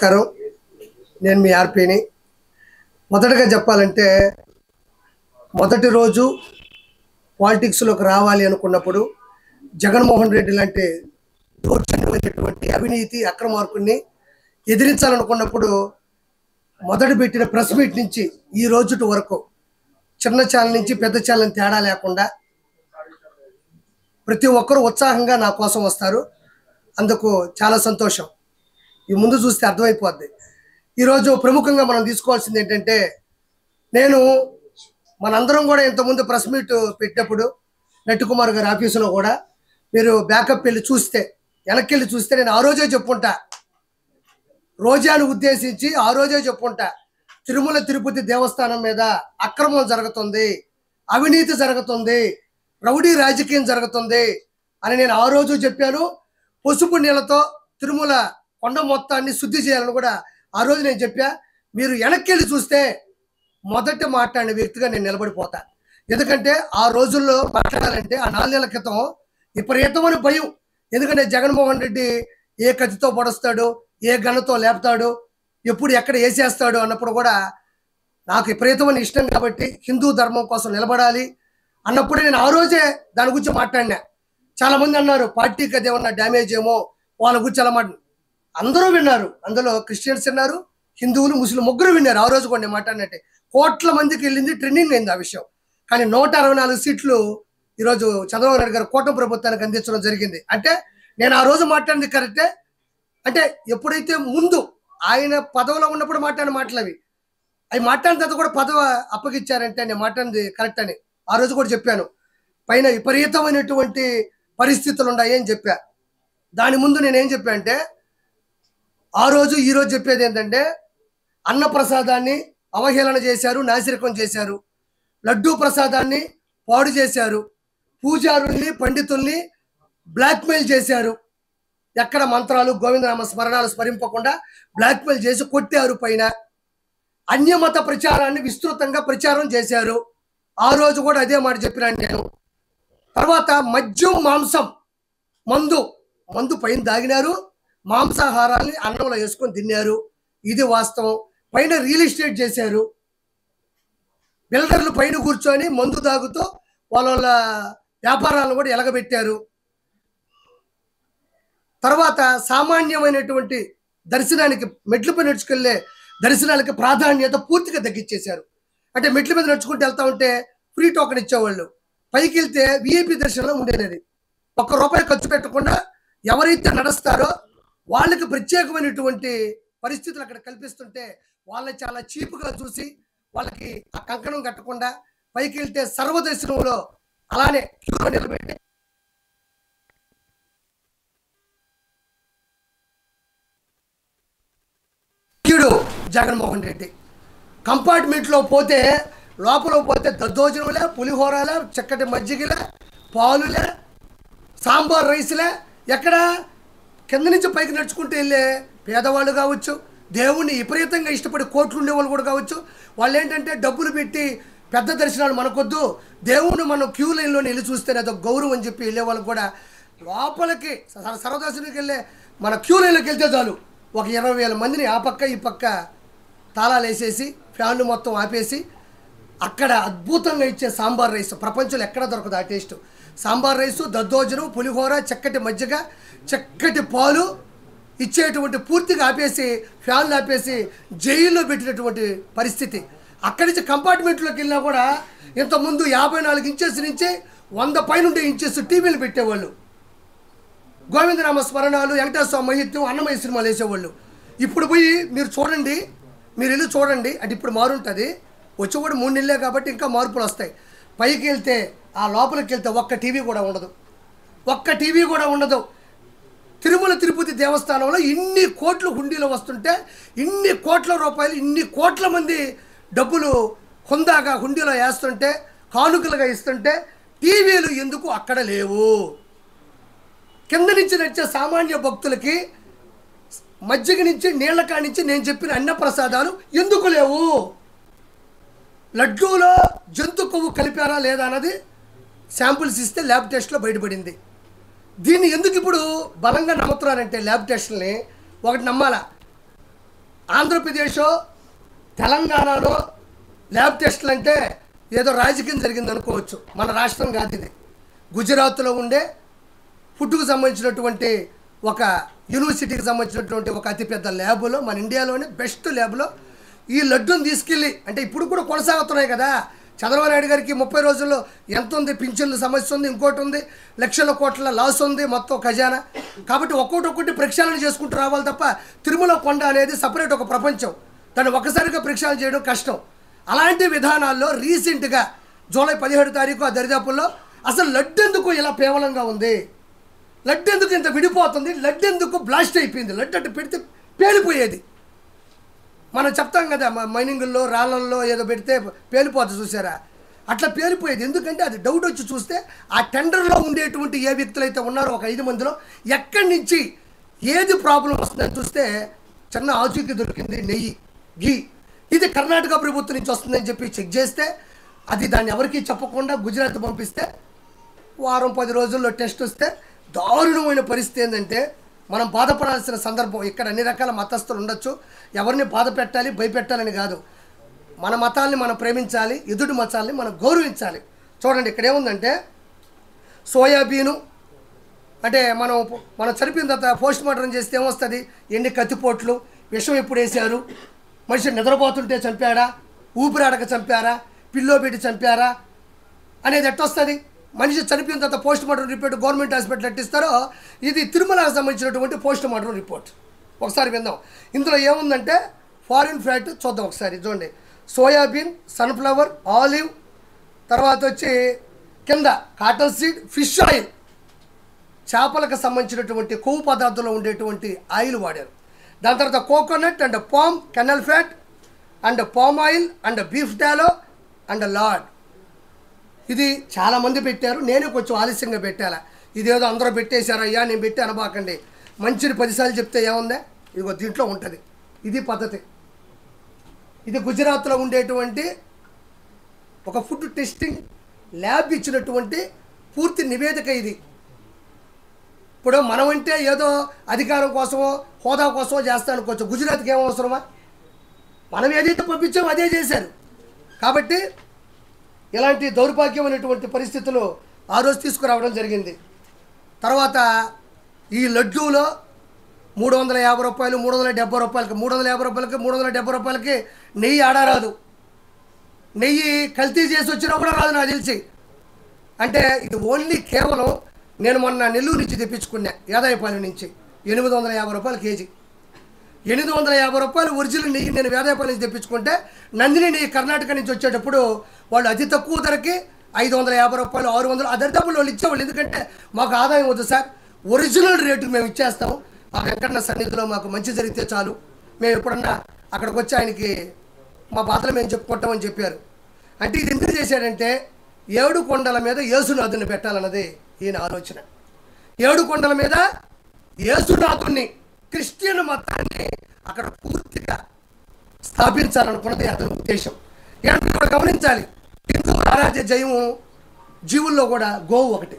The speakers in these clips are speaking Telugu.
నమస్కారం. నేను మీ ఆర్‌పిని. మొదటగా చెప్పాలంటే, మొదటి రోజు పాలిటిక్స్‌లోకి రావాలి అనుకున్నప్పుడు, జగన్మోహన్ రెడ్డి లాంటి దౌర్జన్యమైనటువంటి అవినీతి అక్రమార్కుడిని ఎదిరించాలనుకున్నప్పుడు, మొదట పెట్టిన ప్రెస్ మీట్ నుంచి ఈ రోజుటి వరకు చిన్న ఛానల్ నుంచి పెద్ద ఛానల్ తేడా లేకుండా ప్రతి ఒక్కరు ఉత్సాహంగా నా కోసం వస్తారు. అందుకు చాలా సంతోషం. ఈ ముందు చూస్తే అర్థమైపోద్ది. ఈరోజు ప్రముఖంగా మనం తీసుకోవాల్సింది ఏంటంటే, నేను మనందరం కూడా ఇంతకుముందు ప్రెస్ మీట్ పెట్టినప్పుడు నట్టికుమార్ గారి ఆఫీసులో కూడా మీరు బ్యాకప్ వెళ్ళి చూస్తే, వెనక్కి చూస్తే నేను ఆ రోజే చెప్పుకుంటా, రోజాను ఉద్దేశించి ఆ రోజే చెప్పుకుంటా, తిరుమల తిరుపతి దేవస్థానం మీద అక్రమం జరుగుతుంది, అవినీతి జరుగుతుంది, రౌడీ రాజకీయం జరుగుతుంది అని నేను ఆ రోజు చెప్పాను. పసుపు నీళ్ళతో తిరుమల కొండ మొత్తాన్ని శుద్ధి చేయాలని కూడా ఆ రోజు నేను చెప్పా. మీరు వెనక్కి చూస్తే మొదట మాట్లాడిన వ్యక్తిగా నేను నిలబడిపోతా. ఎందుకంటే ఆ రోజుల్లో మాట్లాడాలంటే ఆ 4 నెలల క్రితం విపరీతమైన భయం. ఎందుకంటే జగన్మోహన్ రెడ్డి ఏ కత్తితో పొడుస్తాడు, ఏ గన్నతో లేపుతాడు, ఎప్పుడు ఎక్కడ వేసేస్తాడు అన్నప్పుడు కూడా నాకు విపరీతమైన ఇష్టం కాబట్టి హిందూ ధర్మం కోసం నిలబడాలి అన్నప్పుడు నేను ఆ రోజే దాని గురించి మాట్లాడినా. చాలామంది అన్నారు పార్టీకి అది ఏమన్నా డ్యామేజ్ ఏమో వాళ్ళ గురించి అలా అందరూ విన్నారు. అందులో క్రిస్టియన్స్ విన్నారు, హిందువులు, ముస్లిం ముగ్గురు విన్నారు. ఆ రోజు కూడా నేను మాట్లాడినట్టే కోట్ల మందికి వెళ్ళింది, ట్రెండింగ్ అయింది ఆ విషయం. కానీ 164 సీట్లు ఈరోజు చంద్రబాబు నాయుడు గారు కూటమి ప్రభుత్వానికి అందించడం జరిగింది. అంటే నేను ఆ రోజు మాట్లాడింది కరెక్టే. అంటే ఎప్పుడైతే ముందు ఆయన పదవిలో ఉన్నప్పుడు మాట్లాడిన మాటలు అవి మాట్లాడిన తర్వాత కూడా పదవి అప్పగిచ్చారంటే నేను మాట్లాడింది కరెక్ట్ అని ఆ రోజు కూడా చెప్పాను. పైన విపరీతమైనటువంటి పరిస్థితులు ఉన్నాయి అని చెప్పా. దాని ముందు నేనేం చెప్పా అంటే, ఆ రోజు ఈ రోజు చెప్పేది ఏంటంటే, అన్న ప్రసాదాన్ని అవహేళన చేశారు, నాసిరకం చేశారు, లడ్డూ ప్రసాదాన్ని పాడు చేశారు, పూజారుల్ని పండితుల్ని బ్లాక్మెయిల్ చేశారు, ఎక్కడ మంత్రాలు గోవిందనామ స్మరణాలు స్మరింపకుండా బ్లాక్మెయిల్ చేసి కొట్టారు. పైన అన్యమత ప్రచారాన్ని విస్తృతంగా ప్రచారం చేశారు. ఆ రోజు కూడా అదే మాట చెప్పినాను నేను. తర్వాత మద్యం, మాంసం, మందు పైన దాగినారు, మాంసాహారాన్ని అన్నంలో వేసుకొని తిన్నారు, ఇది వాస్తవం. పైన రియల్ ఎస్టేట్ చేశారు, బిల్డర్లు పైన కూర్చొని మందు తాగుతూ వాళ్ళ వ్యాపారాలను కూడా ఎలగబెట్టారు. తర్వాత సామాన్యమైనటువంటి దర్శనానికి మెట్లపై నడుచుకెళ్ళే దర్శనాలకి ప్రాధాన్యత పూర్తిగా తగ్గించేశారు. అంటే మెట్ల మీద నడుచుకుంటూ వెళ్తా ఉంటే ఫ్రీ టోకెన్ ఇచ్చేవాళ్ళు, పైకి వెళ్తే విఐపి దర్శనంలో ఉండేది. ₹1 ఖర్చు పెట్టకుండా ఎవరైతే నడుస్తారో వాళ్ళకి ప్రత్యేకమైనటువంటి పరిస్థితులు అక్కడ కల్పిస్తుంటే వాళ్ళని చాలా చీప్గా చూసి వాళ్ళకి ఆ కంకణం కట్టకుండా పైకి వెళ్తే సర్వదర్శనంలో అలానే క్యూలో నిలబెట్టి జగన్మోహన్ రెడ్డి కంపార్ట్మెంట్లో పోతే లోపల పోతే దద్దోజనములే, పులిహోరలే, చక్కటి మజ్జిగలే, పాలులే, సాంబార్ రైస్లే, ఎక్కడ కింద నుంచి పైకి నడుచుకుంటూ వెళ్ళే పేదవాళ్ళు కావచ్చు, దేవుణ్ణి విపరీతంగా ఇష్టపడి కోట్లు ఉండేవాళ్ళు కూడా కావచ్చు, వాళ్ళు ఏంటంటే డబ్బులు పెట్టి పెద్ద దర్శనాలు మనకొద్దు, దేవుణ్ణి మనం క్యూ లైన్లో వెళ్ళి చూస్తేనే అదొక గౌరవం అని చెప్పి వెళ్ళే వాళ్ళకి కూడా లోపలికి సర్వదర్శనానికి వెళ్ళే మన క్యూ లైన్లోకి వెళ్తే చాలు ఒక 20,000 మందిని ఆ పక్క ఈ పక్క తాళాలు వేసేసి ఫ్యాన్లు మొత్తం ఆపేసి అక్కడ అద్భుతంగా ఇచ్చే సాంబార్ రైస్ ప్రపంచంలో ఎక్కడ దొరకదు ఆ టేస్ట్. సాంబార్ రైసు, దద్దోజనం, పులిహోర, చక్కటి మజ్జిగ, చక్కటి పాలు ఇచ్చేటువంటి పూర్తిగా ఆపేసి ఫ్యాన్లు ఆపేసి జైల్లో పెట్టినటువంటి పరిస్థితి. అక్కడి నుంచి కంపార్ట్మెంట్లోకి వెళ్ళినా కూడా ఇంతకుముందు 54 ఇంచెస్ నుంచి 100 పైన ఇంచెస్ టీవీలు పెట్టేవాళ్ళు, గోవిందనామ స్మరణాలు, వెంకటేశ్వర మహిత్యం, అన్నమయ్య సినిమాలు వేసేవాళ్ళు. ఇప్పుడు పోయి మీరు చూడండి, మీరు వెళ్ళి చూడండి. అంటే ఇప్పుడు మారుంటుంది, వచ్చి కూడా 3 నెలలే కాబట్టి ఇంకా మార్పులు వస్తాయి. పైకి వెళ్తే ఆ లోపలికి వెళ్తే ఒక్క టీవీ కూడా ఉండదు. తిరుమల తిరుపతి దేవస్థానంలో ఇన్ని కోట్లు హుండీలో వస్తుంటే, ఇన్ని కోట్ల రూపాయలు, ఇన్ని కోట్ల మంది డబ్బులు హుందాగా హుండీలో వేస్తుంటే, కానుకలుగా ఇస్తుంటే టీవీలు ఎందుకు అక్కడ లేవు? కింద నుంచి నడిచే సామాన్య భక్తులకి మజ్జిగ నుంచి నీళ్ల కానించి నేను చెప్పిన అన్న ప్రసాదాలు ఎందుకు లేవు? లడ్డూలో జంతు కొవ్వు కలిపారా లేదా అన్నది శాంపుల్స్ ఇస్తే ల్యాబ్ టెస్ట్లో బయటపడింది. దీన్ని ఎందుకు ఇప్పుడు బలంగా నమ్ముతున్నారంటే ల్యాబ్ టెస్ట్ని ఒకటి నమ్మాలా, ఆంధ్రప్రదేశ్ తెలంగాణలో ల్యాబ్ టెస్టులు అంటే ఏదో రాజకీయం జరిగింది అనుకోవచ్చు. మన రాష్ట్రం కాదు ఇది. గుజరాత్లో ఉండే ఫుడ్కు సంబంధించినటువంటి ఒక యూనివర్సిటీకి సంబంధించినటువంటి ఒక అతిపెద్ద ల్యాబ్లో, మన ఇండియాలోనే బెస్ట్ ల్యాబ్లో ఈ లడ్డూని తీసుకెళ్ళి, అంటే ఇప్పుడు కూడా కొనసాగుతున్నాయి కదా. చంద్రబాబు నాయుడు గారికి 30 రోజుల్లో ఎంత ఉంది, పింఛన్ల సమస్య ఉంది, ఇంకోటి ఉంది, లక్షల కోట్ల లాస్ ఉంది మొత్తం ఖజానా. కాబట్టి ఒక్కొక్కటి ప్రక్షాళన చేసుకుంటూ రావాలి తప్ప తిరుమల కొండ అనేది సపరేట్ ఒక ప్రపంచం. దాన్ని ఒక్కసారిగా ప్రక్షాళన చేయడం కష్టం. అలాంటి విధానాల్లో రీసెంట్గా జూలై 17 తారీఖు ఆ దరిదాపుల్లో అసలు లడ్డు ఎందుకు ఇలా పేవలంగా ఉంది, లడ్డు ఎందుకు ఇంత విడిపోతుంది, లడ్డు ఎందుకు బ్లాస్ట్ అయిపోయింది, లడ్డు అంటే పెడితే పేలిపోయేది. మనం చెప్తాం కదా మైనింగుల్లో రాళ్ళల్లో ఏదో పెడితే పేలిపోతుంది చూసారా, అట్లా పేలిపోయేది. ఎందుకంటే అది డౌట్ వచ్చి చూస్తే ఆ టెండర్లో ఉండేటువంటి ఏ వ్యక్తులు అయితే ఉన్నారో ఒక 5 మందిలో ఎక్కడి నుంచి ఏది ప్రాబ్లం వస్తుందని చూస్తే చిన్న ఆచూకీ దొరికింది, నెయ్యి, ఘీ. ఇది కర్ణాటక ప్రభుత్వం నుంచి వస్తుందని చెప్పి చెక్ చేస్తే అది దాన్ని ఎవరికీ చెప్పకుండా గుజరాత్ పంపిస్తే వారం 10 రోజుల్లో టెస్ట్ వస్తే దారుణమైన పరిస్థితి ఏంటంటే మనం బాధపడాల్సిన సందర్భం. ఇక్కడ అన్ని రకాల మతస్థులు ఉండొచ్చు, ఎవరిని బాధ పెట్టాలి భయపెట్టాలని కాదు. మన మతాల్ని మనం ప్రేమించాలి, ఎదుటి మతాల్ని మనం గౌరవించాలి. చూడండి ఇక్కడ ఏముందంటే సోయాబీను అంటే మనం చనిపోయిన తర్వాత పోస్ట్ మార్టం చేస్తే ఏమొస్తుంది, ఎన్ని కత్తిపోట్లు, విషం ఎప్పుడు వేశారు, మనిషి నిద్రపోతుంటే చంపాడా, ఊపిరాడక చంపారా, పిల్లో పెట్టి చంపారా అనేది ఎట్టొస్తుంది. మనిషి చనిపోయిన తర్వాత post mortem report government hospital ఎట్టిస్తారో ఇది తిరుమలకు సంబంధించినటువంటి పోస్ట్ మార్టం రిపోర్ట్. ఒకసారి విందాం. ఇందులో ఏముందంటే ఫారిన్ ఫ్యాట్ చూద్దాం ఒకసారి. చూడండి, సోయాబీన్, సన్ఫ్లవర్, ఆలివ్, తర్వాత వచ్చి కింద కాటన్ సీడ్, ఫిష్ ఆయిల్, చేపలకు సంబంధించినటువంటి కొవ్వు పదార్థంలో ఉండేటువంటి ఆయిల్ వాడారు. దాని తర్వాత coconut and palm kernel fat and palm oil and beef tallow and lard. ఇది చాలామంది పెట్టారు, నేను కొంచెం ఆలస్యంగా పెట్టాలా. ఇదేదో అందరూ పెట్టేశారు, అయ్యా నేను పెట్టి అనబాకండి. మంచిని 10 సార్లు చెప్తే ఏముంది, ఇదిగో దీంట్లో ఉంటుంది. ఇది పద్ధతి. ఇది గుజరాత్లో ఉండేటువంటి ఒక ఫుడ్ టెస్టింగ్ ల్యాబ్ ఇచ్చినటువంటి పూర్తి నివేదిక ఇది. ఇప్పుడు మనమంటే ఏదో అధికారం కోసమో హోదా కోసమో చేస్తా అనుకోవచ్చు, గుజరాత్కి ఏం అవసరమా? మనం ఏదైతే పంపించామో అదే చేశారు. కాబట్టి ఇలాంటి దౌర్భాగ్యమైనటువంటి పరిస్థితులు ఆ రోజు తీసుకురావడం జరిగింది. తర్వాత ఈ లడ్డూలో 350 రూపాయలు, 370 రూపాయలకి, 350 రూపాయలకి, 370 రూపాయలకి నెయ్యి ఆడారాదు. నెయ్యి కల్తీ చేసి వచ్చినా కూడా రాదు నాకు తెలిసి. అంటే ఇది ఓన్లీ కేవలం నేను మొన్న నెల్లూరు నుంచి తెప్పించుకున్నా, యాదాయపాలెం నుంచి 850 రూపాయలు కేజీ. 850 రూపాయలు ఒరిజినల్ నెయ్యి నేను వేదాయపాలెం నుంచి తెప్పించుకుంటే నందిని నెయ్యి కర్ణాటక నుంచి వచ్చేటప్పుడు వాళ్ళు అతి తక్కువ ధరకి 550 రూపాయలు, 600 ఆ దరిదాపుల్లో వాళ్ళు ఇచ్చేవాళ్ళు. ఎందుకంటే మాకు ఆదాయం వద్దు సార్, ఒరిజినల్ రేటుకి మేము ఇచ్చేస్తాం, ఆ వెంకన్న సన్నిధిలో మాకు మంచి జరిగితే చాలు, మేము ఎప్పుడన్నా అక్కడికి వచ్చి ఆయనకి మా బాధలు మేము చెప్పుకుంటామని చెప్పారు. అంటే ఇది ఎందుకు చేశాడంటే 7 కొండల మీద యేసునాథుని పెట్టాలన్నది ఈయన ఆలోచన. 7 కొండల మీద యేసునాథుని, క్రిస్టియన్ మతాన్ని అక్కడ పూర్తిగా స్థాపించాలనుకున్నది అతని ఉద్దేశం. ఇలాంటి కూడా గమనించాలి. హిందూ ఆరాధ్య జయము జీవుల్లో కూడా గోవు ఒకటి.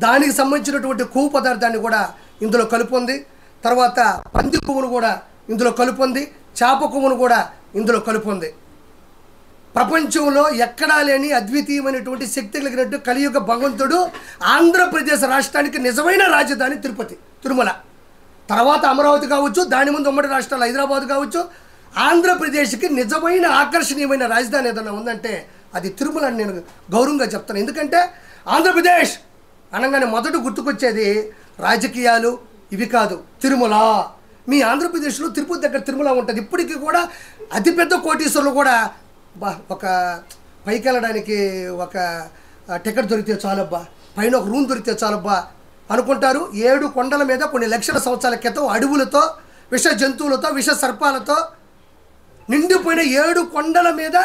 దానికి సంబంధించినటువంటి కొవ్వు పదార్థాన్ని కూడా ఇందులో కలుపుంది. తర్వాత పంది కొవ్వును కూడా ఇందులో కలుపుంది, చేప కొవ్వును కూడా ఇందులో కలుపుంది. ప్రపంచంలో ఎక్కడా లేని అద్వితీయమైనటువంటి శక్తి కలిగినట్టు కలియుగ భగవంతుడు ఆంధ్రప్రదేశ్ రాష్ట్రానికి నిజమైన రాజధాని తిరుపతి, తిరుమల. తర్వాత అమరావతి కావచ్చు, దాని ముందు ఉమ్మడి రాష్ట్రాలు హైదరాబాద్ కావచ్చు. ఆంధ్రప్రదేశ్కి నిజమైన ఆకర్షణీయమైన రాజధాని ఏదైనా ఉందంటే అది తిరుమల అని నేను గౌరవంగా చెప్తాను. ఎందుకంటే ఆంధ్రప్రదేశ్ అనగానే మొదట గుర్తుకొచ్చేది రాజకీయాలు ఇవి కాదు, తిరుమల. మీ ఆంధ్రప్రదేశ్లో తిరుపతి దగ్గర తిరుమల ఉంటుంది. ఇప్పటికీ కూడా అతిపెద్ద కోటీశ్వరులు కూడా ఒక పైకి వెళ్ళడానికి ఒక టికెట్ దొరికితే చాలబ్బా, పైన ఒక రూమ్ దొరికితే చాలబ్బా అనుకుంటారు. 7 కొండల మీద కొన్ని లక్షల సంవత్సరాల క్రితం అడవులతో, విష జంతువులతో, విష సర్పాలతో నిండిపోయిన 7 కొండల మీద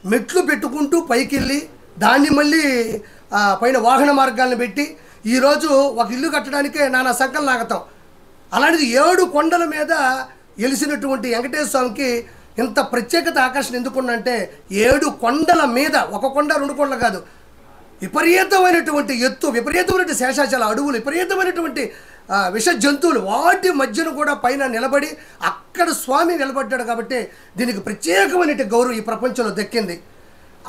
మెట్లు పెట్టుకుంటూ పైకి వెళ్ళి దాన్ని మళ్ళీ పైన వాహన మార్గాలను పెట్టి ఈరోజు ఒక ఇల్లు కట్టడానికే నానా సంకలం లాగతాం. అలాంటిది 7 కొండల మీద వెలిసినటువంటి వెంకటేశ్వర స్వామికి ఇంత ప్రత్యేకత ఆకర్షణ ఎందుకున్నంటే 7 కొండల మీద, ఒక కొండ 2 కొండలు కాదు, విపరీతమైనటువంటి ఎత్తు, విపరీతమైనటువంటి శేషాచల అడవులు, విపరీతమైనటువంటి విష జంతువులు, వాటి మధ్యన కూడా పైన నిలబడి అక్కడ స్వామి నిలబడ్డాడు కాబట్టి దీనికి ప్రత్యేకమైన గౌరవం ఈ ప్రపంచంలో దక్కింది.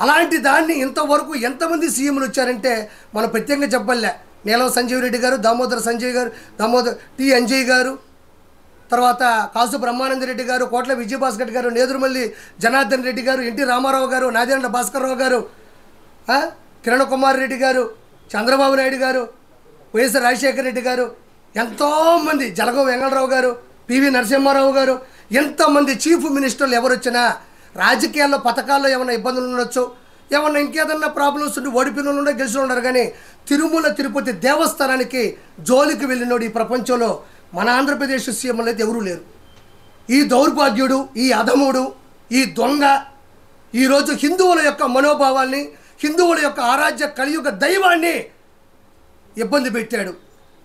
అలాంటి దాన్ని ఇంతవరకు ఎంతమంది సీఎంలు వచ్చారంటే మనం ప్రత్యేకంగా చెప్పలే. నీలం సంజీవ్ రెడ్డి గారు, దామోదర్ టి అంజయ్ గారు, తర్వాత కాసు బ్రహ్మానంద రెడ్డి గారు, కోట్ల విజయభాస్కర్ గారు, నేదురుమల్లి జనార్దన్ రెడ్డి గారు, ఎన్టీ రామారావు గారు, నాదేండ్ల భాస్కర్రావు గారు, కిరణ్ కుమార్ రెడ్డి గారు, చంద్రబాబు నాయుడు గారు, వైఎస్ రాజశేఖర రెడ్డి గారు, ఎంతోమంది, జలగం వెంగళరావు గారు, పివి నరసింహారావు గారు, ఎంతమంది చీఫ్ మినిస్టర్లు ఎవరు వచ్చినా రాజకీయాల్లో పథకాల్లో ఏమైనా ఇబ్బందులు ఉండొచ్చు, ఏమన్నా ఇంకేదన్నా ప్రాబ్లమ్స్ ఉండి ఓడిపోయిన ఉండే గెలిచిన ఉన్నారు. కానీ తిరుమల తిరుపతి దేవస్థానానికి జోలికి వెళ్ళినోడు ఈ ప్రపంచంలో మన ఆంధ్రప్రదేశ్ సీఎంలు అయితే ఎవరూ లేరు. ఈ దౌర్భాగ్యుడు, ఈ అధముడు, ఈ దొంగ ఈరోజు హిందువుల యొక్క మనోభావాల్ని, హిందువుల యొక్క ఆరాధ్య కలియుగ దైవాన్ని ఇబ్బంది పెట్టాడు.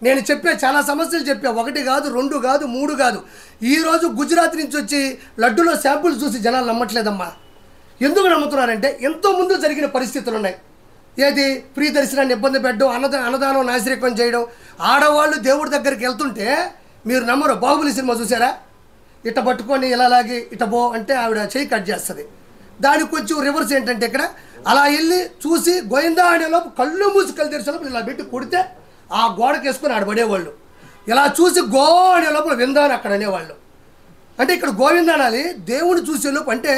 నేను చాలా సమస్యలు చెప్పా, 1 కాదు, 2 కాదు, 3 కాదు. ఈరోజు గుజరాత్ నుంచి వచ్చి లడ్డూలో శాంపుల్స్ చూసి జనాలు నమ్మట్లేదమ్మా. ఎందుకు నమ్ముతున్నారంటే ఎంతోముందు జరిగిన పరిస్థితులు ఉన్నాయి. ఏది ఫ్రీ దర్శనాన్ని ఇబ్బంది పెట్టడం, అన్నదానం నాసిరకం చేయడం. ఆడవాళ్ళు దేవుడి దగ్గరికి వెళ్తుంటే మీరు నమ్మరు, బాహుబలి సినిమా చూసారా? ఇట్ట పట్టుకొని ఇలా లాగి ఇట్ట పో అంటే ఆవిడ చేయి కట్ చేస్తుంది. దానికి కొంచెం రివర్స్ ఏంటంటే ఇక్కడ అలా వెళ్ళి చూసి గోయిందా అనేలోపు కళ్ళు మూసి కళ్ళు తెరిచేలోపు ఇలా పెట్టి కొడితే ఆ గోడకి వేసుకొని ఆడబడేవాళ్ళు. ఇలా చూసి గో అనే లోపల విందా అని అక్కడ అనేవాళ్ళు. అంటే ఇక్కడ గోవింద అనాలి దేవుడిని చూసేలోపు. అంటే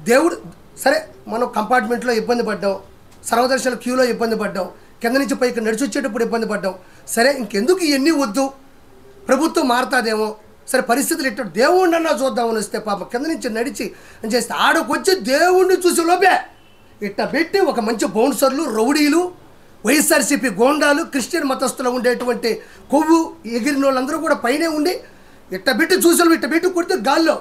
దేవుడు సరే, మనం కంపార్ట్మెంట్లో ఇబ్బంది పడ్డాం, సర్వదర్శన క్యూలో ఇబ్బంది పడ్డాం, కింద నుంచి పైకి నడిచి వచ్చేటప్పుడు ఇబ్బంది పడ్డాం. సరే ఇంకెందుకు ఇవన్నీ వద్దు, ప్రభుత్వం మారుతాదేమో, సరే పరిస్థితులు ఇట్ట దేవుడిని అన్నా చూద్దామని వస్తే పాప కింద నుంచి నడిచి అని చేస్తే ఆడకొచ్చి దేవుడిని చూసే లోపే ఇట్ట పెట్టి ఒక మంచి బౌన్సర్లు, రౌడీలు, వైఎస్ఆర్సీపీ గోండాలు, క్రిస్టియన్ మతస్థులు ఉండేటువంటి కొవ్వు ఎగిరిన వాళ్ళందరూ కూడా పైనే ఉండి ఇట్ట పెట్టి చూసారు, ఇట్ట పెట్టి కొడితే గాల్లో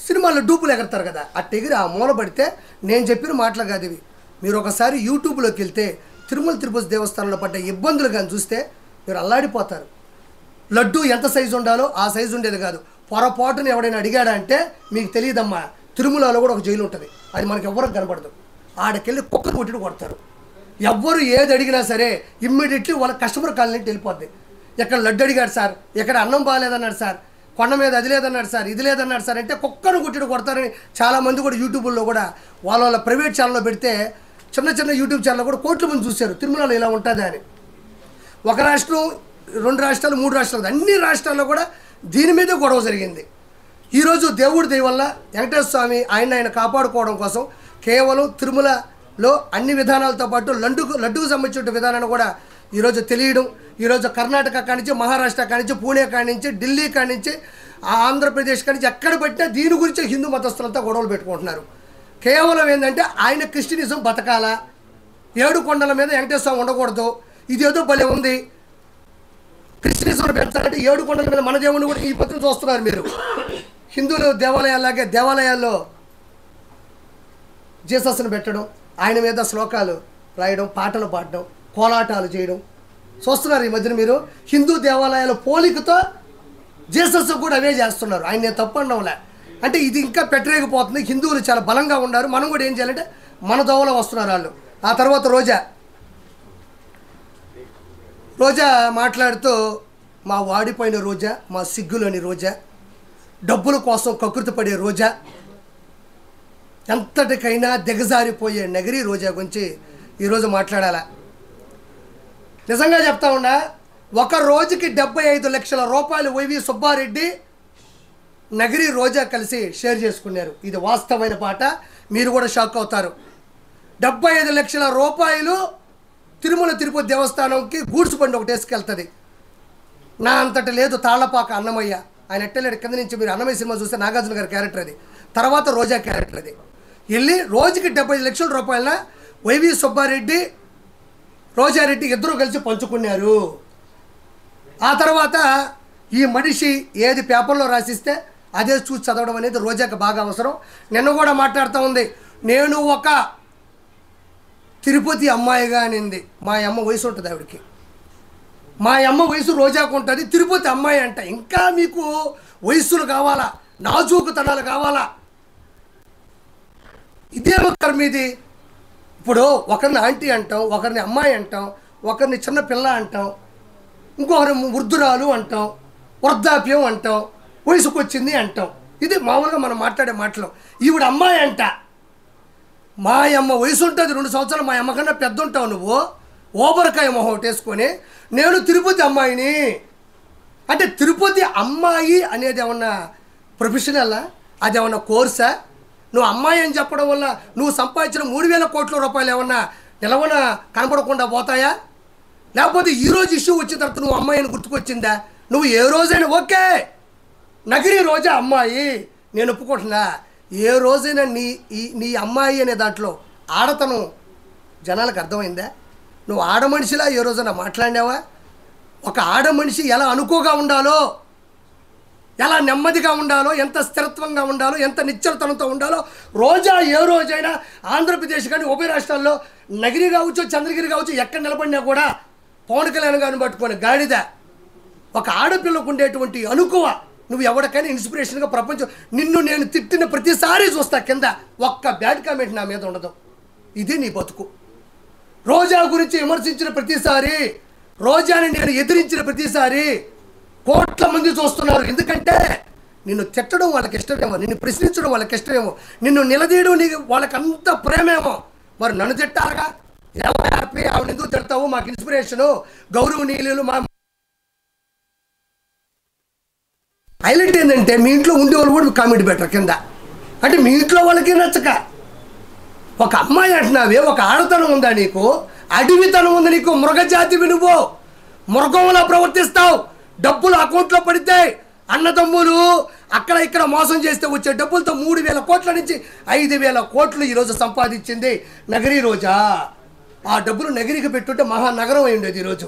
సినిమాల్లో డూపులు ఎగరతారు కదా, అట్ట ఎగిరి ఆ మూల పడితే నేను చెప్పిన మాటలు కాదు ఇవి. మీరు ఒకసారి యూట్యూబ్లోకి వెళ్తే తిరుమల తిరుపతి దేవస్థానంలో పడ్డ ఇబ్బందులు కానీ చూస్తే మీరు అల్లాడిపోతారు. లడ్డు ఎంత సైజు ఉండాలో ఆ సైజు ఉండేది కాదు. పొరపాటును ఎవడైనా అడిగాడా అంటే మీకు తెలియదమ్మా, తిరుమలలో కూడా ఒక జైలు ఉంటుంది, అది మనకి ఎవరికి కనపడదు. ఆడకెళ్ళి కుక్కను కొట్టి కొడతారు. ఎవ్వరు ఏది అడిగినా సరే ఇమ్మీడియట్లీ వాళ్ళ కస్టమర్ కాలనీ వెళ్ళిపోద్ది. ఎక్కడ లడ్డు అడిగాడు సార్, ఎక్కడ అన్నం బాగాలేదన్నాడు సార్, కొండ మీద అది లేదన్నాడు సార్, ఇది లేదన్నాడు సార్ అంటే కుక్కను కొట్టి కొడతారని చాలామంది కూడా యూట్యూబ్లో కూడా వాళ్ళ ప్రైవేట్ ఛానల్లో పెడితే చిన్న యూట్యూబ్ ఛానల్లో కూడా కోట్ల మంది చూశారు తిరుమలలో ఇలా ఉంటుంది అని. ఒక రాష్ట్రం, 2 రాష్ట్రాలు, 3 రాష్ట్రాలు, అన్ని రాష్ట్రాల్లో కూడా దీని మీదే గొడవ జరిగింది. ఈరోజు దేవుడి దయ వల్ల వెంకటేశ్వర స్వామి ఆయన కాపాడుకోవడం కోసం కేవలం తిరుమలలో అన్ని విధానాలతో పాటు లడ్డుకు సంబంధించిన విధానాన్ని కూడా ఈరోజు తెలియడం, ఈరోజు కర్ణాటక కానించి, మహారాష్ట్ర కానించి, పూణే కానించి, ఢిల్లీ కానించి, ఆంధ్రప్రదేశ్ కానించి ఎక్కడ పెట్టినా దీని గురించి హిందూ మతస్థులంతా గొడవలు పెట్టుకుంటున్నారు. కేవలం ఏంటంటే ఆయన క్రిస్టియనిజం బతకాలా, 7 కొండల మీద వెంకటేశ్వర స్వామి ఉండకూడదు, ఇదేదో భలే ఉంది, క్రిస్టియనిజం పెడతారంటే 7 కొండల మీద మన దేవుడిని కూడా ఈ పత్రిక చూస్తున్నారు మీరు. హిందువులు దేవాలయాల్లాగే దేవాలయాల్లో జీసస్ను పెట్టడం, ఆయన మీద శ్లోకాలు రాయడం, పాటలు పాడడం, కోలాటాలు చేయడం చూస్తున్నారు ఈ మధ్యన మీరు. హిందూ దేవాలయాల పోలికతో జీసస్ కూడా అవే చేస్తున్నారు. ఆయన నేను తప్పు అనడంలే, అంటే ఇది ఇంకా పెట్టలేకపోతుంది. హిందువులు చాలా బలంగా ఉన్నారు, మనం కూడా ఏం చేయాలంటే మన దోవలో వస్తున్నారు వాళ్ళు. ఆ తర్వాత రోజా మాట్లాడుతూ మా వాడిపోయిన రోజా, మా సిగ్గులోని రోజా, డబ్బుల కోసం కకృతి పడే రోజా, ఎంతటికైనా దిగజారిపోయే నగరి రోజా గురించి ఈరోజు మాట్లాడాలా. నిజంగా చెప్తా ఉన్నా, ఒక రోజుకి 75 లక్షల రూపాయలు వైవి సుబ్బారెడ్డి, నగరి రోజా కలిసి షేర్ చేసుకున్నారు. ఇది వాస్తవమైన పాట, మీరు కూడా షాక్ అవుతారు. 75 లక్షల రూపాయలు తిరుమల తిరుపతి దేవస్థానంకి గూడ్స్ బండి ఒకటి వేసుకెళ్తుంది. నా అంతటి లేదు తాళ్లపాక అన్నమయ్య, ఆయన ఎట్టలేడు కింద నుంచి. మీరు అన్నమయ్య సినిమా చూస్తే నాగార్జున గారి క్యారెక్టర్ అది, తర్వాత రోజా క్యారెక్టర్ అది. వెళ్ళి రోజుకి 75 లక్షల రూపాయల వైవి సుబ్బారెడ్డి, రోజారెడ్డి ఇద్దరు కలిసి పంచుకున్నారు. ఆ తర్వాత ఈ మనిషి ఏది పేపర్లో రాసిస్తే అదే చూసి చదవడం అనేది రోజాకి బాగా అవసరం. నిన్న కూడా మాట్లాడుతూ ఉంది, నేను ఒక తిరుపతి అమ్మాయిగా అనింది. మా అమ్మ వయసు ఉంటుంది ఆవిడకి, మా అమ్మ వయసు రోజాకు ఉంటుంది, తిరుపతి అమ్మాయి అంట. ఇంకా మీకు వయస్సులు కావాలా, నాజూకుతనాలు కావాలా? ఇదే ఒకరి మీది. ఇప్పుడు ఒకరిని ఆంటీ అంటాం, ఒకరిని అమ్మాయి అంటాం, ఒకరిని చిన్న పిల్ల అంటాం, ఇంకొకరి వృద్ధురాలు అంటాం. వృద్ధాప్యం అంటాం, వయసుకు వచ్చింది అంటాం. ఇది మామూలుగా మనం మాట్లాడే మాటలు. ఈవిడ అమ్మాయి అంట. మా అమ్మ వయసు ఉంటుంది 2 సంవత్సరాలు, మా అమ్మ కన్నా పెద్ద ఉంటావు నువ్వు. ఓబరకాయ మొహం ఒకటి వేసుకొని నేను తిరుపతి అమ్మాయిని అంటే, తిరుపతి అమ్మాయి అనేది ఏమన్నా ప్రొఫెషనల్లా? అది ఏమన్నా కోర్సా? నువ్వు అమ్మాయి అని చెప్పడం వల్ల నువ్వు సంపాదించిన 3,000 కోట్ల రూపాయలు ఏమన్నా నిలవన కనపడకుండా పోతాయా? లేకపోతే ఈరోజు ఇష్యూ వచ్చిన తర్వాత నువ్వు అమ్మాయి అని గుర్తుకొచ్చిందా? నువ్వు ఏ రోజైనా ఓకే నగిరి రోజా అమ్మాయి నేను ఒప్పుకుంటున్నా. ఏ రోజైనా నీ అమ్మాయి అనే దాంట్లో ఆడతనం జనాలకు అర్థమైందా? నువ్వు ఆడ మనిషిలా ఏ రోజైనా మాట్లాడినావా? ఒక ఆడ మనిషి ఎలా అనుకోగా ఉండాలో, ఎలా నెమ్మదిగా ఉండాలో, ఎంత స్థిరత్వంగా ఉండాలో, ఎంత నిశ్చలతనంతో ఉండాలో రోజా ఏ రోజైనా ఆంధ్రప్రదేశ్ కానీ ఉభయ రాష్ట్రాల్లో నగిరి కావచ్చు, చంద్రగిరి కావచ్చు, ఎక్కడ నిలబడినా కూడా పవన్ కళ్యాణ్ గారిని పట్టుకొని గాడిద ఒక ఆడపిల్లకు ఉండేటువంటి అనుకువ నువ్వు ఎవరికైనా ఇన్స్పిరేషన్గా ప్రపంచం. నిన్ను నేను తిట్టిన ప్రతిసారి చూస్తా కింద ఒక్క బ్యాడ్ కామెంట్ నా మీద ఉండదు. ఇది నీ బతుకు. రోజా గురించి విమర్శించిన ప్రతిసారి, రోజాని నేను ఎదిరించిన ప్రతిసారి కోట్ల మంది చూస్తున్నారు. ఎందుకంటే నిన్ను తిట్టడం వాళ్ళకి ఇష్టమేమో, నిన్ను ప్రశ్నించడం వాళ్ళకి ఇష్టమేమో, నిన్ను నిలదీయడం నీకు వాళ్ళకి అంత ప్రేమేమో. మరి నన్ను తిట్టారుగా, హ్యాపీ ఆవిడ ఎందుకు తిడతావు? మాకు ఇన్స్పిరేషను, గౌరవనీయులు. మా హైలైట్ ఏంటంటే మీ ఇంట్లో ఉండేవాళ్ళు కూడా కామెంట్ పెట్టరు కింద. అంటే మీ ఇంట్లో వాళ్ళకి నచ్చక ఒక అమ్మాయి అంటున్నావే, ఒక ఆడతనం ఉందా నీకు? అడవితనం ఉంది నీకు. మృగజాతివి నువ్వు. మృగంలా ప్రవర్తిస్తావు. డబ్బులు అకౌంట్లో పడితే అన్నదమ్ములు అక్కడ ఇక్కడ మోసం చేస్తే వచ్చే డబ్బులతో 3,000 కోట్ల నుంచి 5,000 కోట్లు ఈరోజు సంపాదించింది నగరి రోజా. ఆ డబ్బులు నగరికి పెట్టుంటే మహానగరం అయి ఉండేది ఈరోజు.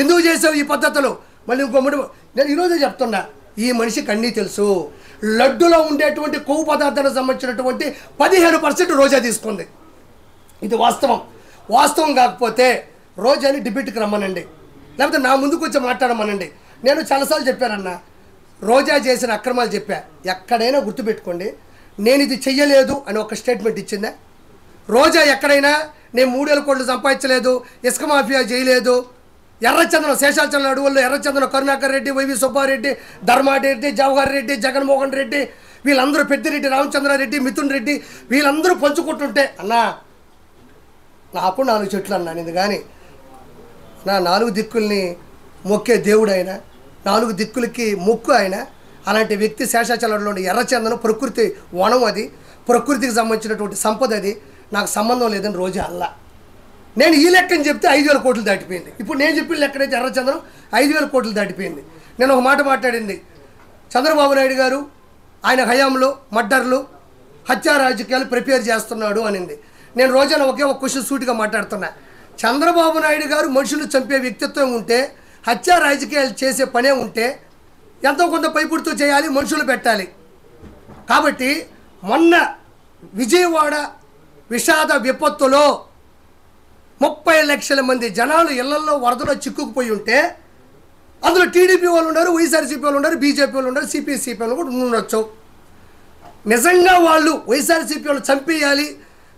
ఎందుకు చేసావు ఈ పద్ధతులు? మళ్ళీ ఇంకొకటి నేను ఈరోజే చెప్తున్నా, ఈ మనిషికి అన్నీ తెలుసు. లడ్డులో ఉండేటువంటి కొవ్వు పదార్థానికి సంబంధించినటువంటి 15% రోజా తీసుకుంది. ఇది వాస్తవం. వాస్తవం కాకపోతే రోజాని డిబేట్కి రమ్మనండి, లేకపోతే నా ముందుకు వచ్చి మాట్లాడమనండి. నేను చాలాసార్లు చెప్పానన్నా, రోజా చేసిన అక్రమాలు చెప్పా. ఎక్కడైనా గుర్తుపెట్టుకోండి, నేను ఇది చెయ్యలేదు అని ఒక స్టేట్మెంట్ ఇచ్చిందా? రోజా ఎక్కడైనా నేను 3,000 కోట్లు సంపాదించలేదు, ఇసుక మాఫియా చేయలేదు, ఎర్రచందనం శేషాచలం అడవుల్లో ఎర్రచందనం కరుణాకర్ రెడ్డి, వైవి సుబ్బారెడ్డి, ధర్మారెడ్డి, జవహర్ రెడ్డి, జగన్మోహన్ రెడ్డి, వీళ్ళందరూ పెద్దిరెడ్డి రామచంద్రారెడ్డి, మిథున్ రెడ్డి, వీళ్ళందరూ పంచుకుంటుంటే అన్నా నాకు 4 చెట్లు అన్నా. ఇది కానీ నా 4 దిక్కుల్ని మొక్కే దేవుడు ఆయన, 4 దిక్కులకి మొక్కు ఆయన. అలాంటి వ్యక్తి శేషాచలంలో ఎర్రచందనం ప్రకృతి వనం, అది ప్రకృతికి సంబంధించినటువంటి సంపద, అది నాకు సంబంధం లేదని రోజా అల్లా. నేను ఈ లెక్కని చెప్తే 5,000 కోట్లు దాటిపోయింది. ఇప్పుడు నేను చెప్పిన లెక్కనైతే ఎర్రచందనం 5,000 కోట్లు దాటిపోయింది. నేను ఒక మాట మాట్లాడింది, చంద్రబాబు నాయుడు గారు ఆయన హయాంలో మర్డర్లు, హత్యా రాజకీయాలు ప్రిపేర్ చేస్తున్నాడు అనింది. నేను రోజాన ఒకే ఒక క్వశ్చన్ సూటిగా మాట్లాడుతున్నా. చంద్రబాబు నాయుడు గారు మనుషులు చంపే వ్యక్తిత్వం ఉంటే, హత్యా రాజకీయాలు చేసే పనే ఉంటే ఎంతో కొంత పైపుడుతూ చేయాలి, మనుషులు పెట్టాలి. కాబట్టి మొన్న విజయవాడ విషాద విపత్తులో 30 లక్షల మంది జనాలు ఇళ్లలో వరదలో చిక్కుకుపోయి ఉంటే అందులో టీడీపీ వాళ్ళు ఉన్నారు, వైఎస్ఆర్సీపీ వాళ్ళు ఉన్నారు, బీజేపీ వాళ్ళు ఉన్నారు, సిపిఐ వాళ్ళు కూడా ఉండొచ్చు. నిజంగా వాళ్ళు వైఎస్ఆర్సీపీ వాళ్ళు చంపేయాలి,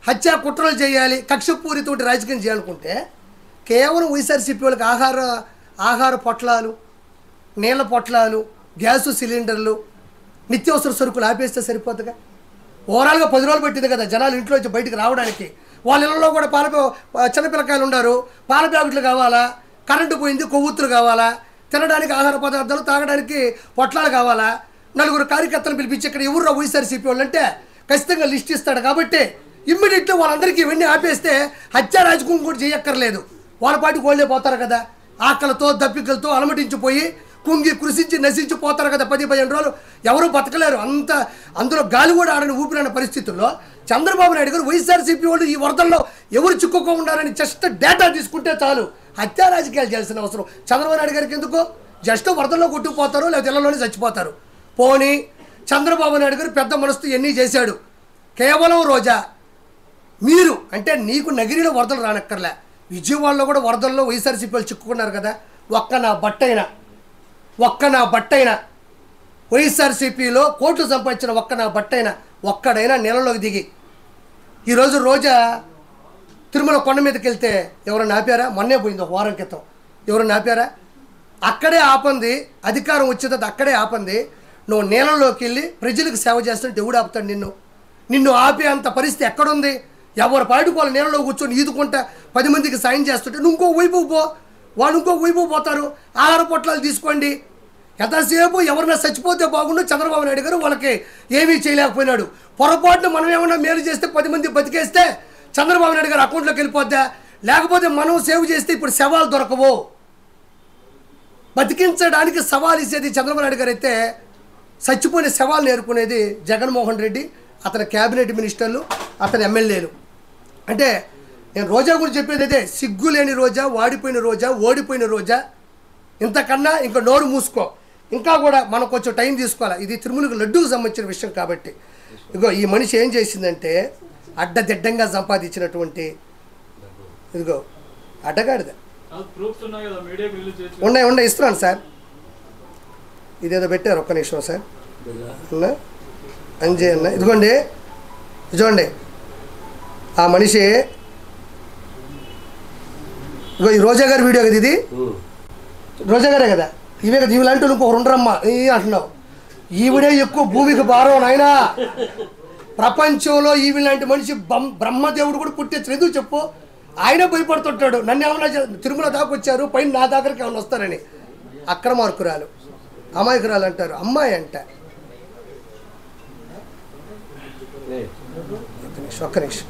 హత్యా కుట్రలు చేయాలి, కక్షపూరితోటి రాజకీయం చేయాలనుకుంటే కేవలం వైఎస్ఆర్సీపీ వాళ్ళకి ఆహార పొట్లాలు, నీళ్ళ పొట్లాలు, గ్యాసు సిలిండర్లు, నిత్యావసర సరుకులు ఆపేస్తే సరిపోతుందిగా. ఓవరాల్గా 10 రోజులు పట్టింది కదా జనాలు ఇంట్లో నుంచి బయటకు రావడానికి. వాళ్ళ ఇళ్ళలో కూడా చిన్నపిల్లకాయలు ఉన్నారు, పాల ప్యాకెట్లు కావాలా, కరెంటు పోయింది, కొవ్వొత్తులు కావాలా, తినడానికి ఆహార పదార్థాలు, తాగడానికి పొట్లాలు కావాలా. 4 కార్యకర్తలు పిలిపించి ఇక్కడ ఎవరు వైఎస్ఆర్సీపీ వాళ్ళు అంటే ఖచ్చితంగా లిస్ట్ ఇస్తాడు. కాబట్టి ఇమ్మీడియట్గా వాళ్ళందరికీ ఇవన్నీ ఆపేస్తే హత్యా రాజకీయం కూడా చేయక్కర్లేదు. వాళ్ళ పాటికి వాళ్ళే పోతారు కదా, ఆకలితో దప్పికలతో అలమటించిపోయి కుంగి కృషించి నశించిపోతారు కదా. 10-15 రోజులు ఎవరూ బతకలేరు. అందులో గాలి కూడా ఆడని ఊపిరైన పరిస్థితుల్లో చంద్రబాబు నాయుడు గారు వైఎస్ఆర్సీపీ వాళ్ళు ఈ వరదల్లో ఎవరు చిక్కుకోకుండారని జస్ట్ డేటా తీసుకుంటే చాలు. హత్యా రాజకీయాలు చేయాల్సిన అవసరం చంద్రబాబు నాయుడు గారికి ఎందుకు? జస్ట్ వరదల్లో కొట్టుకుపోతారు, లేదా ఇళ్లలోనే చచ్చిపోతారు. పోనీ చంద్రబాబు నాయుడు గారు పెద్ద మనసుతో ఎన్ని చేశాడు. కేవలం రోజా మీరు అంటే నీకు నగిరిలో వరదలు రానక్కర్లే, విజయవాడలో కూడా వరదల్లో వైఎస్ఆర్సీపీ వాళ్ళు చిక్కుకున్నారు కదా. ఒక్క నా బట్టైనా వైఎస్ఆర్సీపీలో కోట్లు సంపాదించిన ఒక్కడైనా నెలలోకి దిగి ఈరోజు రోజా తిరుమల కొండ మీదకి వెళ్తే ఎవరైనా ఆపారా? మొన్నే పోయింది, ఒక వారం క్రితం. ఎవరైనా ఆపారా? అక్కడే ఆపంది, అధికారం వచ్చేది అక్కడే ఆపంది. నువ్వు నీళ్ళలోకి వెళ్ళి ప్రజలకు సేవ చేస్తుంటే ఎవడు ఆపుతాడు నిన్ను ఆపే అంత పరిస్థితి ఎక్కడుంది? ఎవరు పాటికి వాళ్ళు నీళ్ళలో కూర్చొని ఈదుకుంటా 10 మందికి సాయం చేస్తుంటే నువ్వు ఇంకో వైపు పో, వాళ్ళు ఇంకో వైపు పోతారు. ఆహార పొట్లాలు తీసుకోండి. ఎంతసేపు ఎవరైనా చచ్చిపోతే బాగుండు. చంద్రబాబు నాయుడు గారు వాళ్ళకి ఏమీ చేయలేకపోయినాడు. పొరపాటున మనం ఏమన్నా మేలు చేస్తే 10 మంది బతికేస్తే చంద్రబాబు నాయుడు గారు అకౌంట్లోకి వెళ్ళిపోద్దా? లేకపోతే మనం సేవ్ చేస్తే ఇప్పుడు శవాలు దొరకవు. బతికించడానికి సవాల్ ఇచ్చేది చంద్రబాబు నాయుడు గారు అయితే, చచ్చిపోయిన శవాలు నేర్పుకునేది జగన్మోహన్ రెడ్డి, అతని క్యాబినెట్ మినిస్టర్లు, అతని ఎమ్మెల్యేలు. అంటే నేను రోజా గురించి చెప్పేది అయితే, సిగ్గు లేని రోజా, వాడిపోయిన రోజా, ఓడిపోయిన రోజా. ఇంతకన్నా ఇంకా నోరు మూసుకో. ఇంకా కూడా మనం కొంచెం టైం తీసుకోవాలి. ఇది తిరుమలకు లడ్డూకు సంబంధించిన విషయం కాబట్టి. ఇదిగో ఈ మనిషి ఏం చేసిందంటే, అడ్డదిడ్డంగా సంపాదించినటువంటి ఇదిగో అడ్డగాడిద. ఉన్నాయి ఇస్తున్నాను సార్. ఇదేదో పెట్టారు, ఒక్క నిమిషం సార్. అన్న అంజయ్ అన్న, ఇదిగోండి చూడండి. ఆ మనిషి ఇగో ఈ రోజా గారి వీడియో కదా ఇది. రోజా గారే కదా. ఇవే కదా ఇవిలాంటి ఇంకొకరు ఉండరమ్మా అంటున్నావు. ఈవిడే ఎక్కువ భూమికి భారం నాయనా. ప్రపంచంలో ఈవిలాంటి మనిషి బ్రహ్మదేవుడు కూడా పుట్టేచ్చు. ఎందుకు చెప్పు? ఆయన భయపడుతుంటాడు. నన్ను ఏమన్నా తిరుమల దాకా వచ్చారు, పైన నా దగ్గరికి ఏమన్నా వస్తారని. అక్రమార్కురాలు, అమాయకురాలు అంటారు. అమ్మాయి అంట. ఒక్క నిమిషం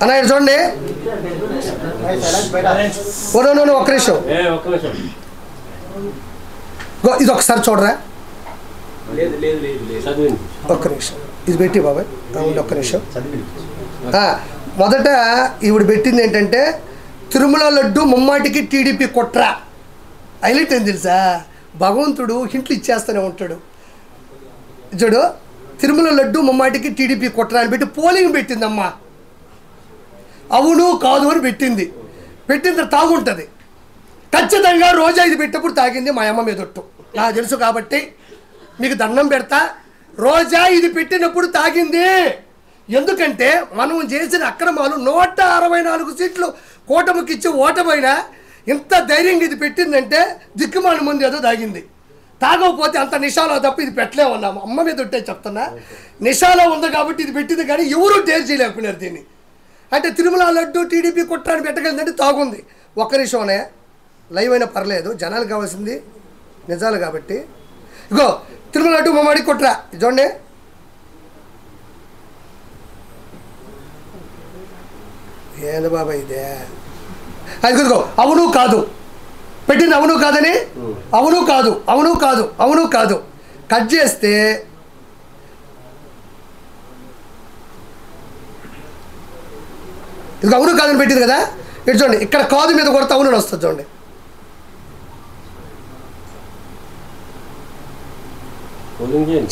అన్న చూడండి. ఒక్క నిమిషం ఇది ఒకసారి చూడరా. ఒక్క నిమిషం ఇది పెట్టి బాబాయ్. ఒక్క నిమిషం. మొదట ఈవిడ పెట్టింది ఏంటంటే, తిరుమల లడ్డు ముమ్మాటికి టీడీపీ కుట్ర. హైలైట్ ఏం తెలుసా? భగవంతుడు హింట్లు ఇచ్చేస్తూనే ఉంటాడు. చూడు, తిరుమల లడ్డు ముమ్మాటికి టీడీపీ కుట్ర అని పెట్టి పోలింగ్ పెట్టిందమ్మా. అవును కాదు అని పెట్టింది. పెట్టిన తాగుంటుంది ఖచ్చితంగా. రోజా ఇది పెట్టినప్పుడు తాగింది మా అమ్మ మీదొట్టు, నాకు తెలుసు కాబట్టి మీకు దండం పెడతా. రోజా ఇది పెట్టినప్పుడు తాగింది. ఎందుకంటే మనం చేసిన అక్రమాలు 164 సీట్లు కూటమికి ఇచ్చి ఓటమైనా ఇంత ధైర్యంగా ఇది పెట్టిందంటే దిక్కుమాల ముందు ఏదో తాగింది. తాగకపోతే అంత నిషాలో తప్ప ఇది పెట్టలేమన్నాము. అమ్మ మీద ఉంటే చెప్తున్నా, నిషాలో ఉంది కాబట్టి ఇది పెట్టింది. కానీ ఎవరూ డేర్ చేయలేకపోయినారు దీన్ని. అంటే తిరుమల లడ్డు టీడీపీ కుట్రాన్ని పెట్టగలిందంటే తాగుంది. ఒక్క నిమిషంనే లైవ్ అయినా పర్లేదు, జనాలకు కావాల్సింది నిజాలు కాబట్టి. ఇగో తిరుమల లడ్డు మమ్మడి కుట్ర చూడండి. ఏంది బాబా ఇదే? అది అవును కాదు పెట్టింది. అవును కాదని, అవును కాదు, అవును కాదు, అవును కాదు కట్ చేస్తే ఇది అవును కాదని పెట్టింది కదా. ఇటు చూడండి, ఇక్కడ కాదు మీద కొడితే అవును వస్తుంది. చూడండి,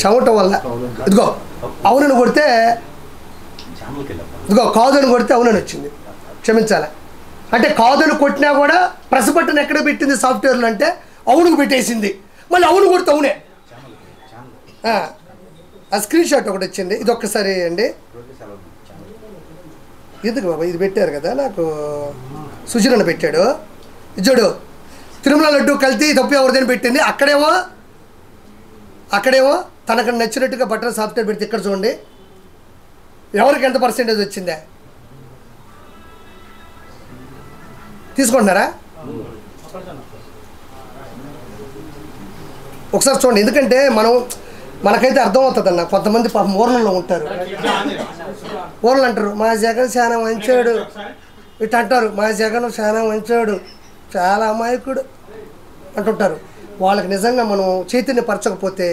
చెమట వల్ల ఇదిగో అవునని కొడితే, ఇదిగో కాదని కొడితే అవునని వచ్చింది. క్షమించాలి. అంటే కాదని కొట్టినా కూడా ప్రెస్ బటన్ ఎక్కడ పెట్టింది సాఫ్ట్వేర్లో అంటే అవునుకు పెట్టేసింది. మళ్ళీ అవును కొడితే అవునే. ఆ స్క్రీన్ షాట్ ఒకటి వచ్చింది. ఇది ఒక్కసారి అండి. ఎందుకు బాబా ఇది పెట్టారు కదా, నాకు సుజీరణ పెట్టాడు. చూడు, తిరుమల లడ్డు కల్తీ తప్పు ఎవరిదని పెట్టింది. అక్కడేమో తనకు నచ్చినట్టుగా బటన్ సాఫ్ట్వేర్ పెడితే ఇక్కడ చూడండి ఎవరికి ఎంత పర్సెంటేజ్ వచ్చిందే. తీసుకుంటున్నారా? ఒకసారి చూడండి. ఎందుకంటే మనకైతే అర్థమవుతుంది అన్న. కొంతమంది పాపం ఊర్లలో ఉంటారు. ఊర్లు అంటారు మా జగన్ చాలా మంచోడు, ఇటు అంటారు మా జగన్ చాలా మంచోడు, చాలా అమాయకుడు అంటుంటారు. వాళ్ళకి నిజంగా మనం చైతన్యపరచకపోతే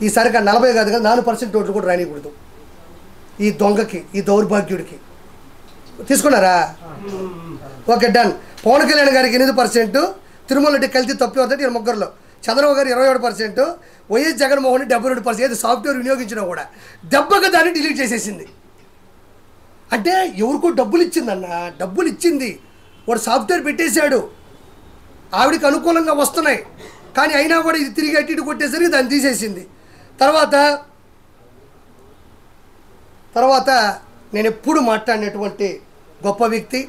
ఈసారిగా 40 కాదు కదా 4% ఓట్లు కూడా రానికూడదు ఈ దొంగకి, ఈ దౌర్భాగ్యుడికి. తీసుకున్నారా? Okay, done. పవన్ కళ్యాణ్ గారికి 8%, తిరుమల రెడ్డి కల్తీ తప్పు అవుతుంది 3లో, చంద్రబాబు గారు 27%, వైఎస్ జగన్మోహన్ 72%. ఏది సాఫ్ట్వేర్ వినియోగించినా కూడా దెబ్బగా దాన్ని డిలీట్ చేసేసింది. అంటే ఎవరికో డబ్బులు ఇచ్చిందన్న, డబ్బులు ఇచ్చింది, వాడు సాఫ్ట్వేర్ పెట్టేశాడు, ఆవిడికి అనుకూలంగా వస్తున్నాయి. కానీ అయినా కూడా ఇది తిరిగి అటు ఇటు కొట్టేసరికి దాన్ని తీసేసింది. తర్వాత నేను ఎప్పుడు మాట్లాడినటువంటి గొప్ప వ్యక్తి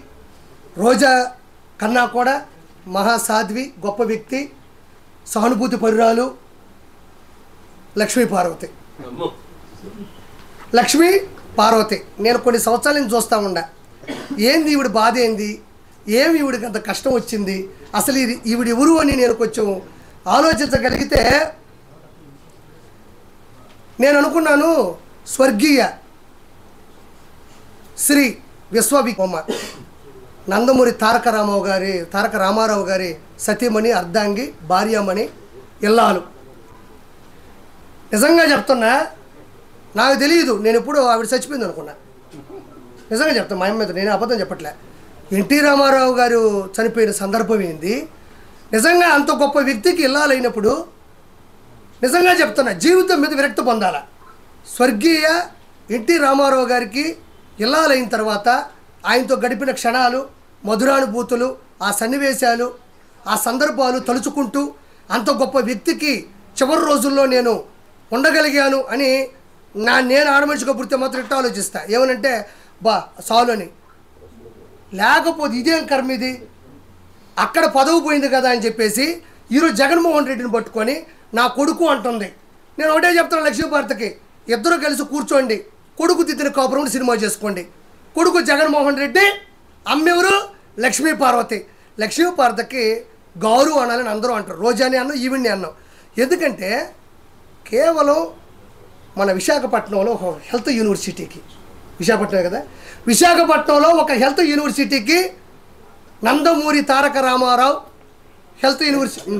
రోజా కన్నా కూడా మహాసాధ్వి, గొప్ప వ్యక్తి, సానుభూతి పరురాలు లక్ష్మీ పార్వతి. లక్ష్మీ పార్వతి నేను కొన్ని సంవత్సరాల నుంచి చూస్తూ ఉండా. ఏంది ఈవిడ బాధ, ఏంది, ఏమి ఈవిడికి అంత కష్టం వచ్చింది, అసలు ఈవిడ ఎవరు అని నేను కొంచెం ఆలోచించగలిగితే నేను అనుకున్నాను, స్వర్గీయ శ్రీ విశ్వవిక్రమ నందమూరి తారక రామారావు గారి సతీమణి, అర్ధాంగి, భార్యామణి, ఇల్లాలు. నిజంగా చెప్తున్నా, నాకు తెలియదు, నేను ఎప్పుడు ఆవిడ చచ్చిపోయింది అనుకున్నా. నిజంగా చెప్తాను, మా అమ్మ మీద నేను అబద్ధం చెప్పట్లే. ఎన్టీ రామారావు గారు చనిపోయిన సందర్భం ఏంది, నిజంగా అంత గొప్ప వ్యక్తికి ఇల్లాలైనప్పుడు నిజంగా చెప్తున్నా జీవితం మీద విరక్తి పొందాల. స్వర్గీయ ఎన్టీ రామారావు గారికి ఇల్లాలైన తర్వాత ఆయనతో గడిపిన క్షణాలు, మధురానుభూతులు, ఆ సన్నివేశాలు, ఆ సందర్భాలు తలుచుకుంటూ అంత గొప్ప వ్యక్తికి చివరి రోజుల్లో నేను ఉండగలిగాను అని నేను ఆడమనిషిగా పుడితే మాత్రం ఇట్లా ఆలోచిస్తా. ఏమనంటే సాలు అని, లేకపోతే ఇదేం కర్మ ఇది, అక్కడ పదవి పోయింది కదా అని చెప్పేసి ఈరోజు జగన్మోహన్ రెడ్డిని పట్టుకొని నా కొడుకు అంటుంది. నేను ఒకటే చెప్తాను లక్ష్మీభారతికి, ఇద్దరు కలిసి కూర్చోండి, కొడుకు దిద్దిన కాపురం సినిమా చేసుకోండి. కొడుకు జగన్మోహన్ రెడ్డి, అమ్మెవరు లక్ష్మీ పార్వతి. లక్ష్మీ పార్వతికి గౌరవ అనాలని అందరూ అంటారు, రోజాని అన్నాం, ఈవిడ్ని అన్నాం. ఎందుకంటే కేవలం మన విశాఖపట్నంలో ఒక హెల్త్ యూనివర్సిటీకి, విశాఖపట్నం కదా, విశాఖపట్నంలో ఒక హెల్త్ యూనివర్సిటీకి నందమూరి తారక రామారావు హెల్త్ యూనివర్సిటీ,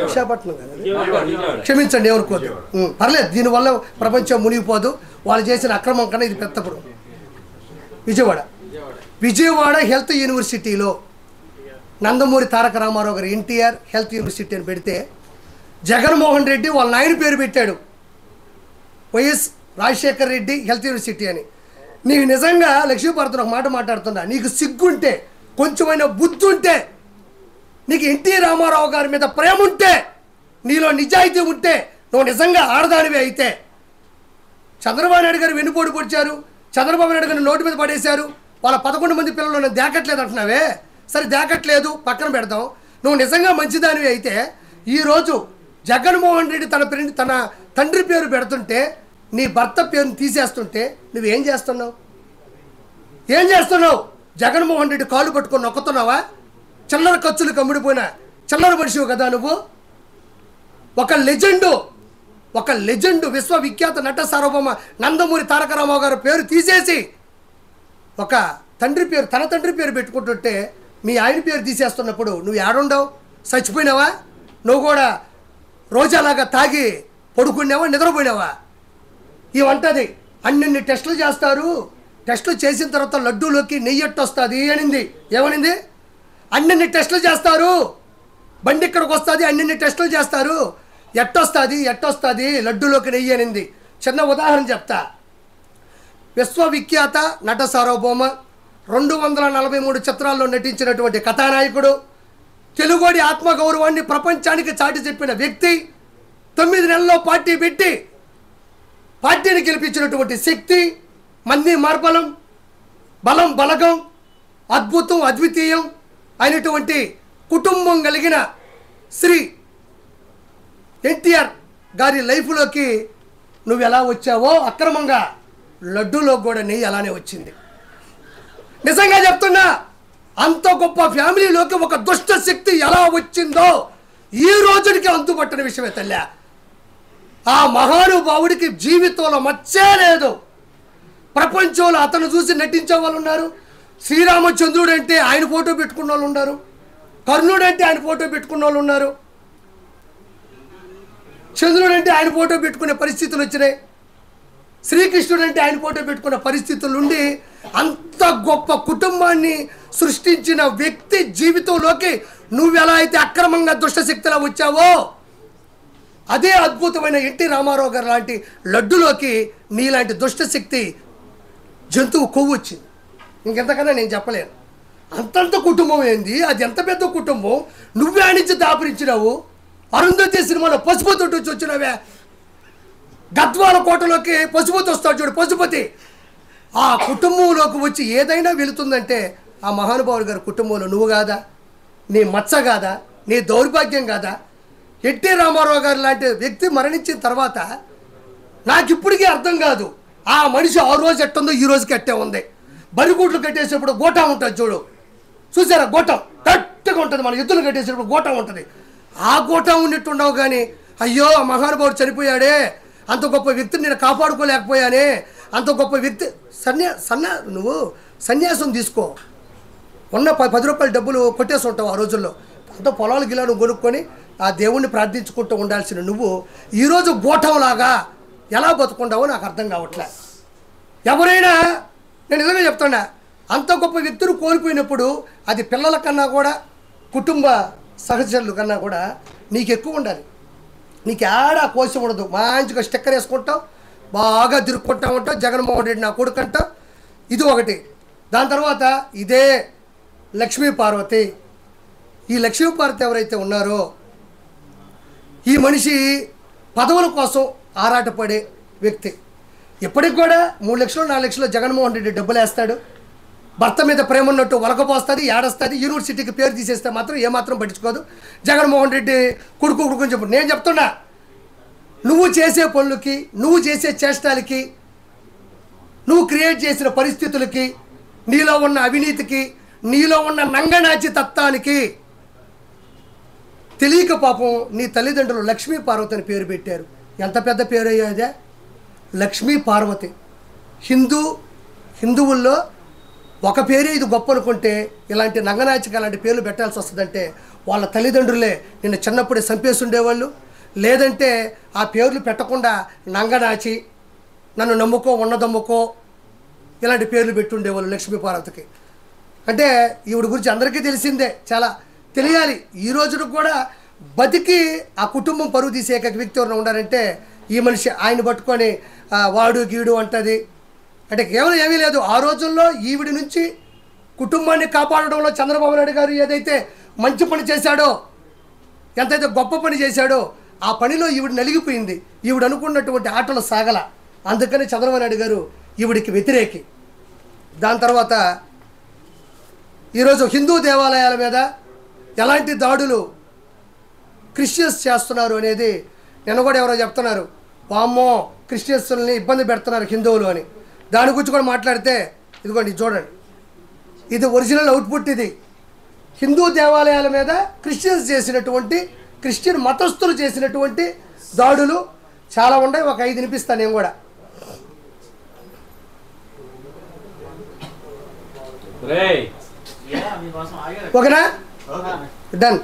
విశాఖపట్నం కదా, క్షమించండి ఏమనుకోదు, పర్లేదు, దీనివల్ల ప్రపంచం మునిగిపోదు, వాళ్ళు చేసిన అక్రమం కన్నా ఇది పెద్దప్పుడు. విజయవాడ హెల్త్ యూనివర్సిటీలో నందమూరి తారక రామారావు గారు ఎన్టీఆర్ హెల్త్ యూనివర్సిటీ అని పెడితే జగన్మోహన్ రెడ్డి వాళ్ళ నాయన పేరు పెట్టాడు, YS Rajasekhara Reddy health university అని. నీకు నిజంగా లక్ష్మీభారతిని ఒక మాట మాట్లాడుతున్నా, నీకు సిగ్గుంటే, కొంచెమైనా బుద్ధి ఉంటే, నీకు ఎన్టీ రామారావు గారి మీద ప్రేమ ఉంటే, నీలో నిజాయితీ ఉంటే, నువ్వు నిజంగా ఆడదానివి అయితే, చంద్రబాబు నాయుడు గారు వెన్నుపోటు పొడిచారు, చంద్రబాబు నాయుడు గారిని నోటి మీద పడేశారు, వాళ్ళ 11 మంది పిల్లలు నేను దాకట్లేదు అంటున్నావే, సరే దాకట్లేదు పక్కన పెడతాం. నువ్వు నిజంగా మంచిదానివి అయితే ఈరోజు జగన్మోహన్ రెడ్డి తన తండ్రి పేరు పెడుతుంటే, నీ భర్త పేరుని తీసేస్తుంటే నువ్వేం చేస్తున్నావు? ఏం చేస్తున్నావు? జగన్మోహన్ రెడ్డి కాళ్ళు పట్టుకొని నొక్కుతున్నావా? చిల్లర ఖర్చులు కమ్ముడిపోయినా చిల్లర మనిషివు కదా నువ్వు. ఒక లెజెండు విశ్వవిఖ్యాత నట సార్వభౌమ నందమూరి తారక రామారావు గారి పేరు తీసేసి ఒక తండ్రి పేరు, తన తండ్రి పేరు పెట్టుకుంటుంటే మీ ఆయన పేరు తీసేస్తున్నప్పుడు నువ్వు ఏడుండవు? చచ్చిపోయినావా? నువ్వు కూడా రోజాలాగా తాగి పడుకున్నావా, నిద్రపోయినావా? ఇవంటది అన్ని టెస్టులు చేస్తారు, టెస్టులు చేసిన తర్వాత లడ్డూలోకి నెయ్యి ఎట్టొస్తుంది అనింది. ఏమనింది? అన్ని టెస్టులు చేస్తారు, బండి ఇక్కడికి వస్తుంది, అన్ని టెస్టులు చేస్తారు, ఎట్టొస్తుంది లడ్డూలోకి నెయ్యి అనింది. చిన్న ఉదాహరణ చెప్తా. విశ్వవిఖ్యాత నట సార్వభౌమ, 243 చిత్రాల్లో నటించినటువంటి కథానాయకుడు, తెలుగోడి ఆత్మగౌరవాన్ని ప్రపంచానికి చాటి చెప్పిన వ్యక్తి, 9 నెలల్లో పార్టీ పెట్టి పార్టీని గెలిపించినటువంటి శక్తి, మంది మార్బలం, బలం బలగం, అద్భుతం అద్వితీయం అయినటువంటి కుటుంబం కలిగిన శ్రీ ఎన్టీఆర్ గారి లైఫ్లోకి నువ్వు ఎలా వచ్చావో అక్రమంగా లడ్డూలో కూడా నెయ్యి అలానే వచ్చింది. నిజంగా చెప్తున్నా, అంత గొప్ప ఫ్యామిలీలోకి ఒక దుష్ట శక్తి ఎలా వచ్చిందో ఈ రోజునికి అంతుపట్టిన విషయమే తల్లి. ఆ మహానుభావుడికి జీవితంలో మచ్చే లేదు. ప్రపంచంలో అతను చూసి నటించే వాళ్ళు ఉన్నారు. శ్రీరామచంద్రుడు అంటే ఆయన ఫోటో పెట్టుకున్న వాళ్ళు ఉన్నారు, కర్ణుడు అంటే ఆయన ఫోటో పెట్టుకున్న వాళ్ళు ఉన్నారు, చంద్రుడు అంటే ఆయన ఫోటో పెట్టుకునే పరిస్థితులు వచ్చినాయి, శ్రీకృష్ణుడు అంటే ఆయన ఫోటో పెట్టుకున్న పరిస్థితులు ఉండి అంత గొప్ప కుటుంబాన్ని సృష్టించిన వ్యక్తి జీవితంలోకి నువ్వు ఎలా అయితే అక్రమంగా దుష్టశక్తిలా వచ్చావో అదే అద్భుతమైన ఎన్టీ రామారావు గారు లాంటి లడ్డులోకి నీలాంటి దుష్టశక్తి జంతువు కొవ్వు వచ్చింది. ఇంకెంతకన్నా నేను చెప్పలేను. అంతంత కుటుంబం ఏంది, అది ఎంత పెద్ద కుటుంబం, నువ్వే నుంచి దాపురించినావు. అరుంధతి సినిమాలో పశుపతి వచ్చి వచ్చినావే, గద్వాల కోటలోకి పశుపతి వస్తాడు చూడు, పశుపతి. ఆ కుటుంబంలోకి వచ్చి ఏదైనా వెళుతుందంటే ఆ మహానుభావుడు గారి కుటుంబంలో నువ్వు కాదా? నీ మచ్చ కాదా? నీ దౌర్భాగ్యం కాదా? ఎన్టీ రామారావు గారు లాంటి వ్యక్తి మరణించిన తర్వాత నాకు ఇప్పటికీ అర్థం కాదు, ఆ మనిషి ఆ రోజు ఎట్టుందో ఈ రోజుకి ఎట్టే ఉంది. బరిగూట్లు కట్టేసేప్పుడు గోటా ఉంటుంది చూడు, చూసారా? గోటం గట్టిగా ఉంటుంది. మన ఎద్దులు కట్టేసేప్పుడు గోటం ఉంటుంది. ఆ గోటం ఉన్నట్టుండవు. కానీ అయ్యో ఆ మహానుభావుడు చనిపోయాడే, అంత గొప్ప వ్యక్తిని నేను కాపాడుకోలేకపోయానే, అంత గొప్ప వ్యక్తి. నువ్వు సన్యాసం తీసుకో. ఉన్న 10 రూపాయల డబ్బులు కొట్టేసి ఉంటావు ఆ రోజుల్లో. అంత పొలాలు గిలాను కొనుక్కొని ఆ దేవుణ్ణి ప్రార్థించుకుంటూ ఉండాల్సిన నువ్వు ఈరోజు గోటంలాగా ఎలా బతుకుంటావో నాకు అర్థం కావట్లే. ఎవరైనా, నేను నిజంగా చెప్తున్నా, అంత గొప్ప వ్యక్తులు కోల్పోయినప్పుడు అది పిల్లల కన్నా కూడా, కుటుంబ సహచరుల కన్నా కూడా నీకు ఎక్కువ ఉండాలి. నీకు ఏడా కోశం ఉండదు. మంచిగా స్టిక్కర్ వేసుకుంటావు, బాగా తిరుక్కుంటా ఉంటావు, జగన్మోహన్ రెడ్డి నా కొడుకు అంటావు. ఇది ఒకటి. దాని తర్వాత ఇదే లక్ష్మీ పార్వతి. ఈ లక్ష్మీ పార్వతి ఎవరైతే ఉన్నారో, ఈ మనిషి పదవుల కోసం ఆరాటపడే వ్యక్తి. ఇప్పటికి కూడా 3 లక్షలు 4 లక్షలు జగన్మోహన్ రెడ్డి డబ్బులు వేస్తాడు. భర్త మీద ప్రేమ ఉన్నట్టు వలకపోస్తుంది, ఏడస్తుంది. యూనివర్సిటీకి పేరు తీసేస్తే మాత్రం ఏమాత్రం పట్టించుకోదు. జగన్మోహన్ రెడ్డి కొడుకు అని చెప్పు. నేను చెప్తున్నా, నువ్వు చేసే పనులకి, నువ్వు చేసే చేష్టాలకి, నువ్వు క్రియేట్ చేసిన పరిస్థితులకి, నీలో ఉన్న అవినీతికి, నీలో ఉన్న నంగనాచి తత్వానికి తెలియక పాపం నీ తల్లిదండ్రులు లక్ష్మీ పార్వతి అని పేరు పెట్టారు. ఎంత పెద్ద పేరు అయ్యేదే లక్ష్మీ పార్వతి. హిందువుల్లో ఒక పేరే ఇది గొప్ప అనుకుంటే ఇలాంటి నంగనాచిక అలాంటి పేర్లు పెట్టాల్సి వస్తుందంటే వాళ్ళ తల్లిదండ్రులే నిన్ను చిన్నప్పుడే చంపేసి ఉండేవాళ్ళు. లేదంటే ఆ పేర్లు పెట్టకుండా నంగనాచి, నన్ను నమ్ముకో, ఉన్నదమ్ముకో, ఇలాంటి పేర్లు పెట్టుండేవాళ్ళు లక్ష్మీ పార్వతికి. అంటే ఈవిడ గురించి అందరికీ తెలిసిందే, చాలా తెలియాలి. ఈ రోజున కూడా బతికి ఆ కుటుంబం పరువు తీసే ఏకైక వ్యక్తి ఎవరైనా ఉండారంటే ఈ మనిషి. ఆయన పట్టుకొని వాడు గీడు అంటది అంటే కేవలం ఏమీ లేదు. ఆ రోజుల్లో ఈవిడి నుంచి కుటుంబాన్ని కాపాడడంలో చంద్రబాబు నాయుడు గారు ఏదైతే మంచి పని చేశాడో, ఎంతైతే గొప్ప పని చేశాడో, ఆ పనిలో ఈవిడ నలిగిపోయింది. ఈవిడ అనుకున్నటువంటి ఆటలు సాగల. అందుకని చంద్రబాబు నాయుడు గారు ఈవిడికి వ్యతిరేకి. దాని తర్వాత ఈరోజు హిందూ దేవాలయాల మీద ఎలాంటి దాడులు క్రిస్టియన్స్ చేస్తున్నారు అనేది నిన్న కూడా ఎవరో చెప్తున్నారు, వామ్మో క్రిస్టియన్స్ని ఇబ్బంది పెడుతున్నారు హిందువులు అని. దాని గురించి కూడా మాట్లాడితే ఇదిగోండి చూడండి, ఇది ఒరిజినల్ అవుట్పుట్. ఇది హిందూ దేవాలయాల మీద క్రిస్టియన్ మతస్థులు చేసినటువంటి దాడులు చాలా ఉన్నాయి. ఒక 5 వినిపిస్తాను నేను కూడా. ఓకేనా? డన్.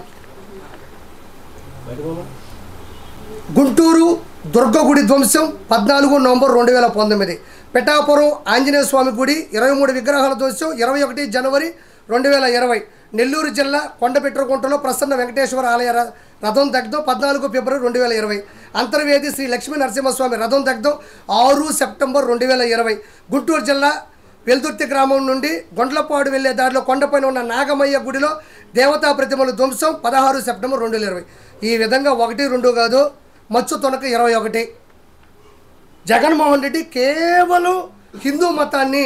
గుంటూరు దుర్గగుడి ధ్వంసం 14 నవంబర్ 2019. పిఠాపురం ఆంజనేయ స్వామి గుడి 23 విగ్రహాల ధ్వంసం 21 జనవరి 2020. నెల్లూరు జిల్లా కొండపెట్రకుంటలో ప్రసన్న వెంకటేశ్వర ఆలయ రథం దగ్ధం 14 ఫిబ్రవరి 2020. అంతర్వేది శ్రీ లక్ష్మీ నరసింహస్వామి రథం దగ్ధం 6 సెప్టెంబర్ 2020. గుంటూరు జిల్లా వెల్దుర్తి గ్రామం నుండి గొండ్లపాడు వెళ్లే దారిలో కొండపైన ఉన్న నాగమయ్య గుడిలో దేవతా ప్రతిమలు ధ్వంసం 16 సెప్టెంబర్ 2020. ఈ విధంగా 1, 2 కాదు, మచ్చు తొనక 21. జగన్మోహన్ రెడ్డి కేవలం హిందూ మతాన్ని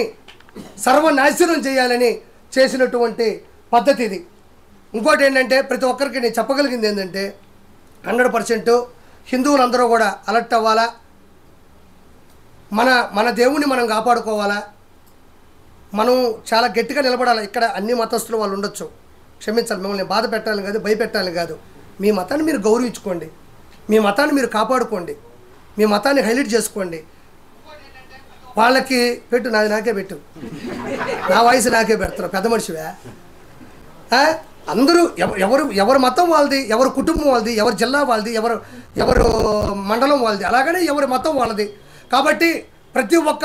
సర్వనాశనం చేయాలని చేసినటువంటి పద్ధతి ఇది. ఇంకోటి ఏంటంటే ప్రతి ఒక్కరికి నేను చెప్పగలిగింది ఏంటంటే 100% హిందువులందరూ కూడా అలర్ట్ అవ్వాలా, మన దేవుణ్ణి మనం కాపాడుకోవాలా, మనం చాలా గట్టిగా నిలబడాలి. ఇక్కడ అన్ని మతస్థులు వాళ్ళు ఉండొచ్చు, క్షమించాలి, మిమ్మల్ని బాధ పెట్టాలని కాదు, భయపెట్టాలని కాదు. మీ మతాన్ని మీరు గౌరవించుకోండి, మీ మతాన్ని మీరు కాపాడుకోండి, మీ మతాన్ని హైలైట్ చేసుకోండి. వాళ్ళకి పెట్టు, నాకే పెట్టు, నా వాయిస్ నాకే పెడతారు, పెద్ద మనిషివే. అందరూ ఎవరు మతం వాళ్ళది, ఎవరు కుటుంబం వాళ్ళది, ఎవరు జిల్లా వాళ్ళది, ఎవరు మండలం వాళ్ళది, అలాగనే ఎవరి మతం వాళ్ళది. కాబట్టి ప్రతి ఒక్క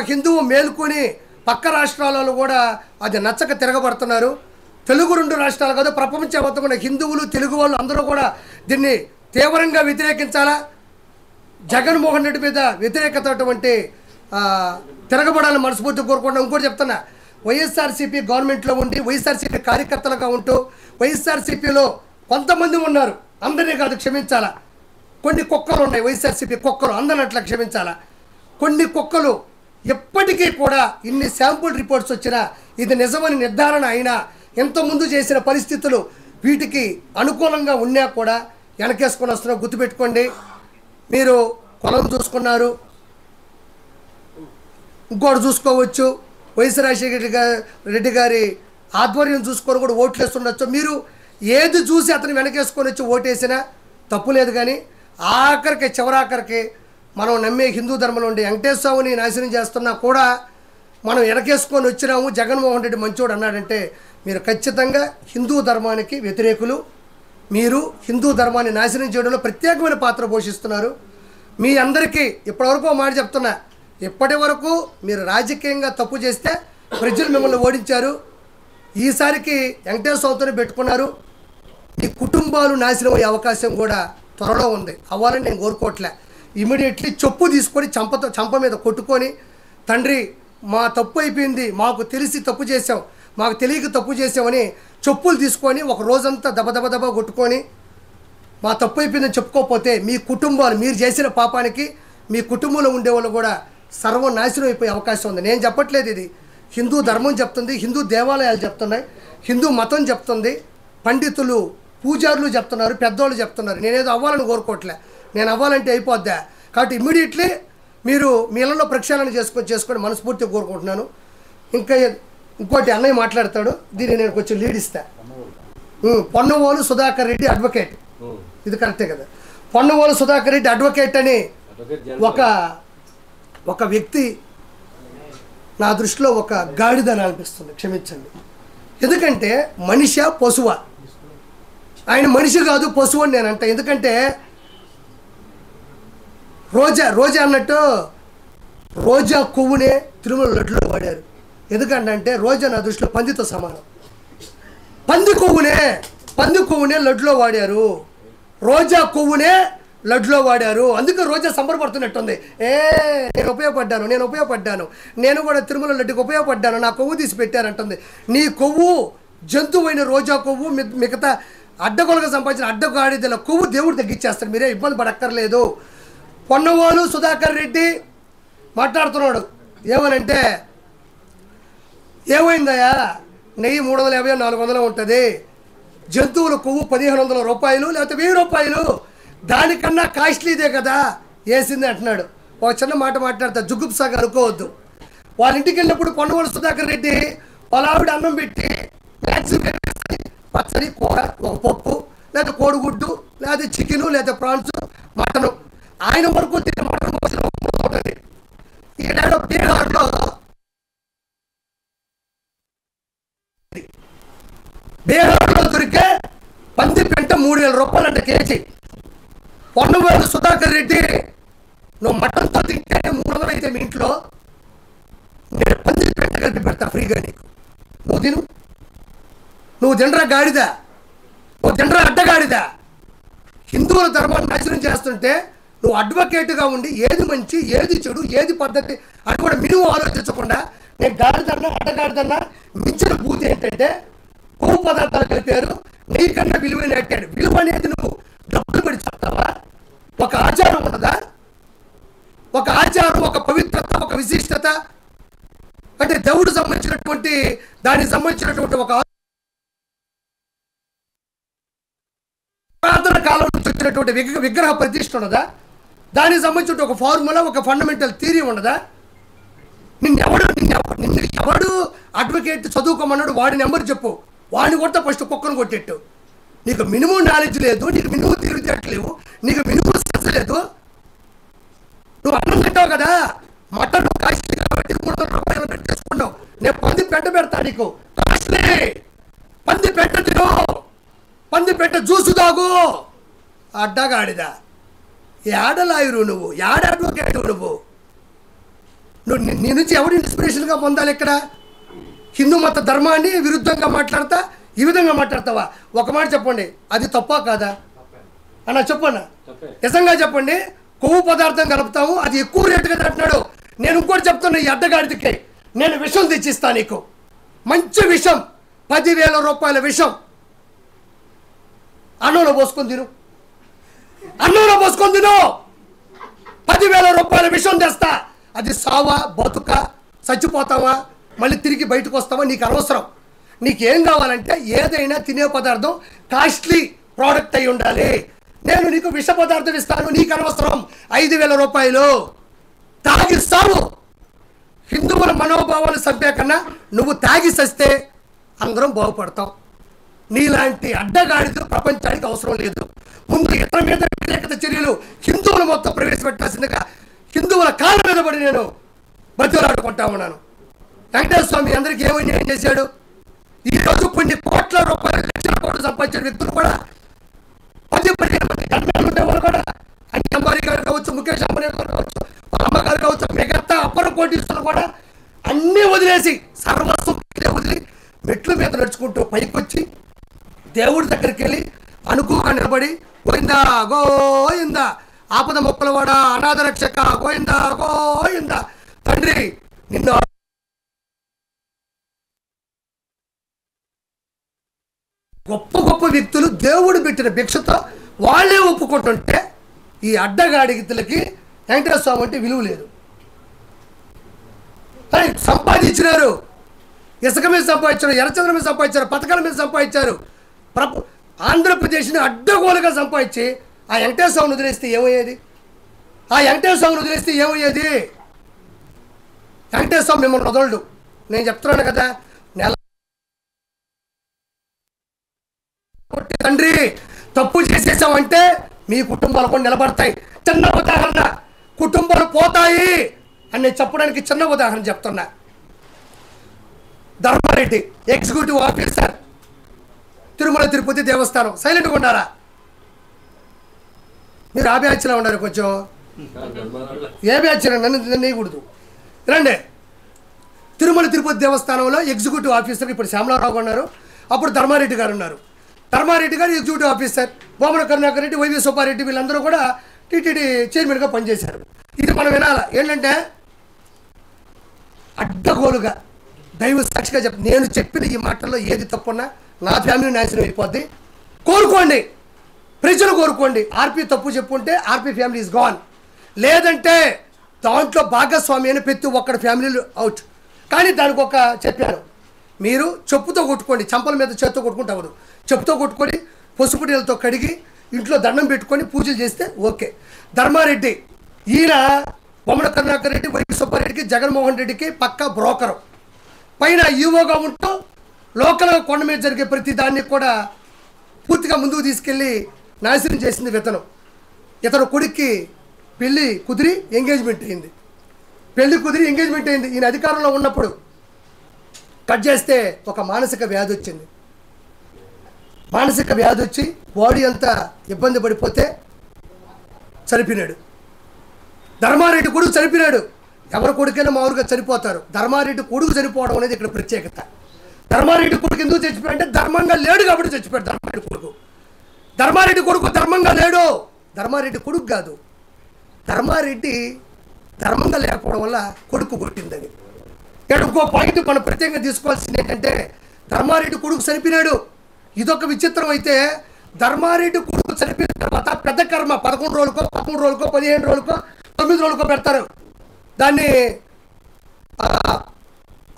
హిందువు మేలుకొని పక్క రాష్ట్రాలలో కూడా అది నచ్చక తిరగబడుతున్నారు. తెలుగు 2 రాష్ట్రాలు కాదు, ప్రపంచవ్యాప్తంగా ఉన్న హిందువులు, తెలుగు వాళ్ళు అందరూ కూడా దీన్ని తీవ్రంగా వ్యతిరేకించాలా. జగన్మోహన్ రెడ్డి మీద వ్యతిరేకత అటువంటి తిరగబడాలని మనస్ఫూర్తి కోరుకుంటున్నాం. ఇంకోటి చెప్తున్నా, వైఎస్ఆర్సీపీ గవర్నమెంట్లో ఉండి వైఎస్ఆర్సీపీ కార్యకర్తలుగా ఉంటూ వైఎస్ఆర్సీపీలో కొంతమంది ఉన్నారు, అందరినీ కాదు, క్షమించాలా. కొన్ని కుక్కలు ఉన్నాయి వైఎస్ఆర్సీపీ కుక్కలు, అందరినట్లా క్షమించాలా. కొన్ని కుక్కలు ఎప్పటికీ కూడా ఇన్ని శాంపుల్ రిపోర్ట్స్ వచ్చినా ఇది నిజమని నిర్ధారణ అయినా ఇంతకుముందు చేసిన పరిస్థితులు వీటికి అనుకూలంగా ఉన్నా కూడా వెనకేసుకొని వస్తున్నాం. గుర్తుపెట్టుకోండి, మీరు కులం చూసుకున్నారు, ఇంకోటి చూసుకోవచ్చు, వైఎస్ రాజశేఖర రెడ్డి గారి ఆధ్వర్యం చూసుకొని కూడా ఓట్లు వేస్తుండొచ్చు. మీరు ఏది చూసి అతను వెనకేసుకొని వచ్చి ఓటేసినా తప్పు లేదు. కానీ ఆఖరికి చివరాఖరికి మనం నమ్మే హిందూ ధర్మంలో ఉండే వెంకటేశ్వర స్వామిని నాశనం చేస్తున్నా కూడా మనం వెనకేసుకొని వచ్చినాము, జగన్మోహన్ రెడ్డి మంచోడు అన్నాడంటే మీరు ఖచ్చితంగా హిందూ ధర్మానికి వ్యతిరేకులు. మీరు హిందూ ధర్మాన్ని నాశనం చేయడంలో ప్రత్యేకమైన పాత్ర పోషిస్తున్నారు. మీ అందరికీ ఇప్పటివరకు ఒక మాట చెప్తున్నా, ఇప్పటి వరకు మీరు రాజకీయంగా తప్పు చేస్తే ప్రజలు మిమ్మల్ని ఓడించారు. ఈసారికి వెంకటేశ్వర స్వామితోనే పెట్టుకున్నారు. మీ కుటుంబాలు నాశనం అయ్యే అవకాశం కూడా త్వరలో ఉంది. అవ్వాలని నేను కోరుకోవట్లే. ఇమీడియట్లీ చెప్పు తీసుకొని చంప మీద కొట్టుకొని, తండ్రి మా తప్పు అయిపోయింది, మాకు తెలిసి తప్పు చేసాం, మాకు తెలియక తప్పు చేసామని చెప్పులు తీసుకొని ఒక రోజంతా దబ కొట్టుకొని మా తప్పు అయిపోయిందని చెప్పుకోకపోతే మీ కుటుంబాలు, మీరు చేసిన పాపానికి మీ కుటుంబంలో ఉండేవాళ్ళు కూడా సర్వనాశనం అయిపోయే అవకాశం ఉంది. నేను చెప్పట్లేదు, ఇది హిందూ ధర్మం చెప్తుంది, హిందూ దేవాలయాలు చెప్తున్నాయి, హిందూ మతం చెప్తుంది, పండితులు పూజారులు చెప్తున్నారు, పెద్దోళ్ళు చెప్తున్నారు. నేనేదో అవ్వాలని కోరుకోవట్లే. నేను అవ్వాలంటే అయిపోద్దా. కాబట్టి ఇమ్మీడియట్లీ మీరు మీ ఇళ్ళలో ప్రక్షాళన చేసుకొని మనస్ఫూర్తిగా కోరుకుంటున్నాను. ఇంకా ఇంకోటి అన్నయ్య మాట్లాడతాడు, దీన్ని నేను కొంచెం లీడ్ ఇస్తా. పొన్నవోలు సుధాకర్ రెడ్డి అడ్వకేట్, ఇది కరెక్టే కదా. పొన్నవోలు సుధాకర్ రెడ్డి అడ్వకేట్ అని ఒక వ్యక్తి నా దృష్టిలో ఒక గాడిదని అనిపిస్తుంది, క్షమించండి. ఎందుకంటే మనిషి పశువా? ఆయన మనిషి కాదు, పశువు అని నేను అంట. ఎందుకంటే రోజా అన్నట్టు రోజా కొవ్వునే తిరుమల లడ్డులో వాడారు. ఎందుకంటే రోజా నా దృష్టిలో పందితో సమానం. పంది కొవ్వునే లడ్డులో వాడారు, రోజా కొవ్వునే లడ్డులో వాడారు. అందుకే రోజా సంబరపడుతున్నట్టుంది. నేను ఉపయోగపడ్డాను, నేను కూడా తిరుమల లడ్డుకి ఉపయోగపడ్డాను, నా కొవ్వు తీసి పెట్టారంటుంది. నీ కొవ్వు జంతువైన రోజా కొవ్వు మిగతా అడ్డగోలుగా సంపాదించిన అడ్డగాడిదల కొవ్వు దేవుడు తగ్గించేస్తాడు, మీరే ఇబ్బంది పడక్కర్లేదు. పొన్నవోలు సుధాకర్ రెడ్డి మాట్లాడుతున్నాడు ఏమనంటే, ఏమైందయ్యా నెయ్యి 350 400 ఉంటుంది, జంతువుల కొవ్వు 1500 రూపాయలు లేకపోతే 1000 రూపాయలు, దానికన్నా కాస్ట్లీదే కదా వేసింది అంటున్నాడు. ఒక చిన్న మాట మాట్లాడతా, జుగుప్సాగా అనుకోవద్దు. వాళ్ళ ఇంటికి వెళ్ళినప్పుడు పొన్నవోలు సుధాకర్ రెడ్డి వాళ్ళ ఆవిడ అన్నం పెట్టి పచ్చడి కూర, ఒక పప్పు, లేదా కోడిగుడ్డు, లేదా చికెను, లేదా ప్రాన్స్, మటను, ఆయన వరకు తినే మటన్ ఉంటుంది. ఈనాడు బీహార్లో దొరికే పంది పెంట 3000 రూపాయలు అంటే కేజీ. పొన్నవోలు సుధాకర్ రెడ్డి, నువ్వు మటన్తో తింటే 300 అయితే మీ ఇంట్లో నేను పంది పెంట కలిపి పెడతా ఫ్రీగా నీకు, నువ్వు తినరా గాడిదా, నువ్వు తినరా అడ్డగాడిదా. హిందువుల ధర్మాన్ని నాశనం చేస్తుంటే నువ్వు అడ్వకేట్గా ఉండి ఏది మంచి ఏది చెడు ఏది పద్ధతి అని కూడా మినిమం ఆలోచించకుండా నేను గాడిదన్నా అడ్డగాడిదన్నా మించిన బూత్ ఏంటంటే కొవ్వు పదార్థాలు కలిపారు, నీకన్నా విలువైన ఎట్టాడు. విలువ అనేది నువ్వు డబ్బులు పెట్టి చెప్తావా? ఒక ఆచారం ఉన్నదా? ఒక ఆచారం, ఒక పవిత్రత, ఒక విశిష్టత అంటే దేవుడు సంబంధించినటువంటి దానికి సంబంధించినటువంటి ఒక పురాతన కాలం నుంచి వచ్చినటువంటి విగ్రహ ప్రతిష్ఠ ఉన్నదా? దానికి సంబంధించిన ఒక ఫార్ములా, ఒక ఫండమెంటల్ థియరీ ఉండదా? నిన్ను ఎవడు అడ్వకేట్ చదువుకోమన్నాడు, వాడి నెంబర్ చెప్పు, వాడిని కొడితే ఫస్ట్ కుక్కను కొట్టేట్టు. నీకు మినిమం నాలెడ్జ్ లేదు, నీకు మినిమం తెలివితేటలేవు, నీకు మినిమం సెన్స్ లేదు. నువ్వు అన్నం తింటావు కదా, మటన్ కాస్ట్లీ కాబట్టి 300 రూపాయలు పెట్టేసుకున్నావు. నేను పంది పెంట పెడతా నీకు, కాస్ట్లీ పంది పెంట తిను, పంది పెంట జ్యూసు తాగు. అడ్డగాడిదా ఏడలాయురు నువ్వు, ఏడ అడ్వకేట్ నువ్వు నీ నుంచి ఎవరు ఇన్స్పిరేషన్గా పొందాలి? ఇక్కడ హిందూ మత ధర్మాన్ని విరుద్ధంగా మాట్లాడతా ఈ విధంగా మాట్లాడతావా? ఒక మాట చెప్పండి, అది తప్పా కాదా అన్న? చెప్పన్నా, నిజంగా చెప్పండి. కొవ్వు పదార్థం కలుపుతాము, అది ఎక్కువ రేటుగా అంటున్నాడు. నేను ఇంకోటి చెప్తున్నా, ఈ అడ్డగాడికి నేను విషం తెచ్చిస్తా నీకు, మంచి విషం, 10,000 రూపాయల విషం. అన్నంలో పోసుకొని తిను, 10,000 రూపాయల విషం తెస్తా. అది సావా బతుక చచ్చిపోతావా మళ్ళీ తిరిగి బయటకు వస్తావా నీకు అనవసరం. నీకేం కావాలంటే ఏదైనా తినే పదార్థం కాస్ట్లీ ప్రోడక్ట్ అయి ఉండాలి. నేను నీకు విష పదార్థం ఇస్తాను, నీకు అనవసరం. 5,000 రూపాయలు తాగి సావు. హిందువుల మనోభావాలు చంపే కన్నా నువ్వు తాగి సస్తే అందరం బాగుపడతాం. నీలాంటి అడ్డగాడితో ప్రపంచానికి అవసరం లేదు. ముందు ఇతర మీద వ్యతిరేకత చర్యలు హిందువులు మొత్తం ప్రవేశపెట్టాల్సిందిగా హిందువుల కాళ్ళ మీద పడి నేను బతిలాడుకుంటా ఉన్నాను. వెంకటేశ్వర స్వామి అందరికీ ఏం చేశాడు? ఈరోజు కొన్ని కోట్ల రూపాయలు లక్షల కోట్లు సంపాదించిన వ్యక్తులు కూడా 10-15 మంది గన్మెన్లు ఉండేవాళ్ళు కూడా అన్ని అంబానీ గారు కావచ్చు, ముఖేష్ అంబానీ గారు కావచ్చు, వాళ్ళ అమ్మగారు కావచ్చు, మిగతా అప్పర కోటీశ్వరులు కూడా అన్నీ వదిలేసి సర్వస్వం వదిలి మెట్ల మీద నడుచుకుంటూ పైకి వచ్చి దేవుడి దగ్గరికి వెళ్ళి అనుకోగా నిలబడి గోయిందా గోయిందా ఆపద మొక్కలవాడ అనాథ రక్షక గోయిందా గోయిందా తండ్రి నిన్ను గొప్ప గొప్ప వ్యక్తులు దేవుడు పెట్టిన భిక్షతో వాళ్ళే ఒప్పుకుంటుంటే ఈ అడ్డగాడిగితులకి వెంకటేశ్వర స్వామి అంటే విలువ లేదు. సంపాదించినారు, ఇసుక మీద సంపాదించారు, ఎర్రచంద్ర మీద సంపాదించారు, పథకాల మీద సంపాదించారు. ఆంధ్రప్రదేశ్ని అడ్డగోలుగా సంపాదించి ఆ వెంకటేశ్వర స్వామిని వదిలేస్తే ఏమయ్యేది? వెంకటేశ్వర స్వామి మిమ్మల్ని వదలడు. నేను చెప్తున్నాను కదా, నెల తండ్రి తప్పు చేసేసామంటే మీ కుటుంబాలు కూడా నిలబడతాయి. చిన్న ఉదాహరణ, కుటుంబాలు పోతాయి అని నేను చెప్పడానికి చిన్న ఉదాహరణ చెప్తున్నా. ధర్మారెడ్డి ఎగ్జిక్యూటివ్ ఆఫీసర్, తిరుమల తిరుపతి దేవస్థానం. సైలెంట్గా ఉన్నారా మీరు? ఆ బ్యాచ్లో ఉన్నారు. కొంచెం ఏ బ్యాచ్ నన్ను నేయకూడదు. రండి. తిరుమల తిరుపతి దేవస్థానంలో ఎగ్జిక్యూటివ్ ఆఫీసర్ ఇప్పుడు శ్యామలారావు ఉన్నారు, అప్పుడు ధర్మారెడ్డి గారు ఉన్నారు. ధర్మారెడ్డి గారు executive officer, Bommana Karunakar Reddy, YV Subba Reddy వీళ్ళందరూ కూడా టీటీడీ చైర్మన్గా పనిచేశారు. ఇది మనం వినాలా ఏంటంటే అడ్డగోలుగా దైవ సాక్షిగా నేను చెప్పిన ఈ మాటల్లో ఏది తప్పున్నా నా ఫ్యామిలీ నాశనం అయిపోద్ది. కోరుకోండి, ప్రజలు కోరుకోండి. ఆర్పీ తప్పు చెప్పుంటే ఆర్పీ ఫ్యామిలీ ఈజ్ గాన్. లేదంటే దాంట్లో భాగస్వామి అని ప్రతి ఒక్కడి ఫ్యామిలీలు అవుట్. కానీ దానికి ఒక చెప్పాను, మీరు చెప్పుతో కొట్టుకోండి, చంపల మీద చేత్తో కొట్టుకుంటే అవ్వదు. చెప్పుతో కొట్టుకొని పసుపు నీళ్ళతో కడిగి ఇంట్లో దండం పెట్టుకొని పూజలు చేస్తే ఓకే. ధర్మారెడ్డి ఈయన బొమ్మన కరుణాకర్ రెడ్డి, వైవి సుబ్బారెడ్డికి, జగన్మోహన్ రెడ్డికి పక్కా బ్రోకరు. పైన ఈవోగా ఉంటూ లోకల్గా కొండ మీద జరిగే ప్రతి దాన్ని కూడా పూర్తిగా ముందుకు తీసుకెళ్ళి నాశనం చేసింది వితనం. ఇతను కొడుక్కి పెళ్ళి కుదిరి ఎంగేజ్మెంట్ అయింది. ఈయన అధికారంలో ఉన్నప్పుడు కట్ చేస్తే ఒక మానసిక వ్యాధి వచ్చింది. మానసిక వ్యాధి వచ్చి బాడీ అంతా ఇబ్బంది పడిపోతే చనిపోయినాడు. ధర్మారెడ్డి కొడుకు చనిపోయినాడు. ఎవరి కొడుకైనా మామూలుగా చనిపోతారు. ధర్మారెడ్డి కొడుకు చనిపోవడం అనేది ఇక్కడ ప్రత్యేకత. ధర్మారెడ్డి కొడుకు ఎందుకు చచ్చిపోయాడంటే ధర్మంగా లేడు కాబట్టి చచ్చిపోయాడు. ధర్మారెడ్డి కొడుకు ధర్మంగా లేడు. ధర్మారెడ్డి కొడుకు కాదు, ధర్మారెడ్డి ధర్మంగా లేకపోవడం వల్ల కొడుకు కొట్టిందని. ఇక్కడ ఇంకో పాయింట్ మనం ప్రత్యేకంగా తీసుకోవాల్సింది ఏంటంటే ధర్మారెడ్డి కొడుకు చనిపోయినాడు. ఇదొక విచిత్రం. అయితే ధర్మారెడ్డి కొడుకు చనిపోయిన తర్వాత పెద్ద కర్మ 11 రోజులకో 13 రోజులకో 15 రోజులకో 9 రోజులకో పెడతారు. దాన్ని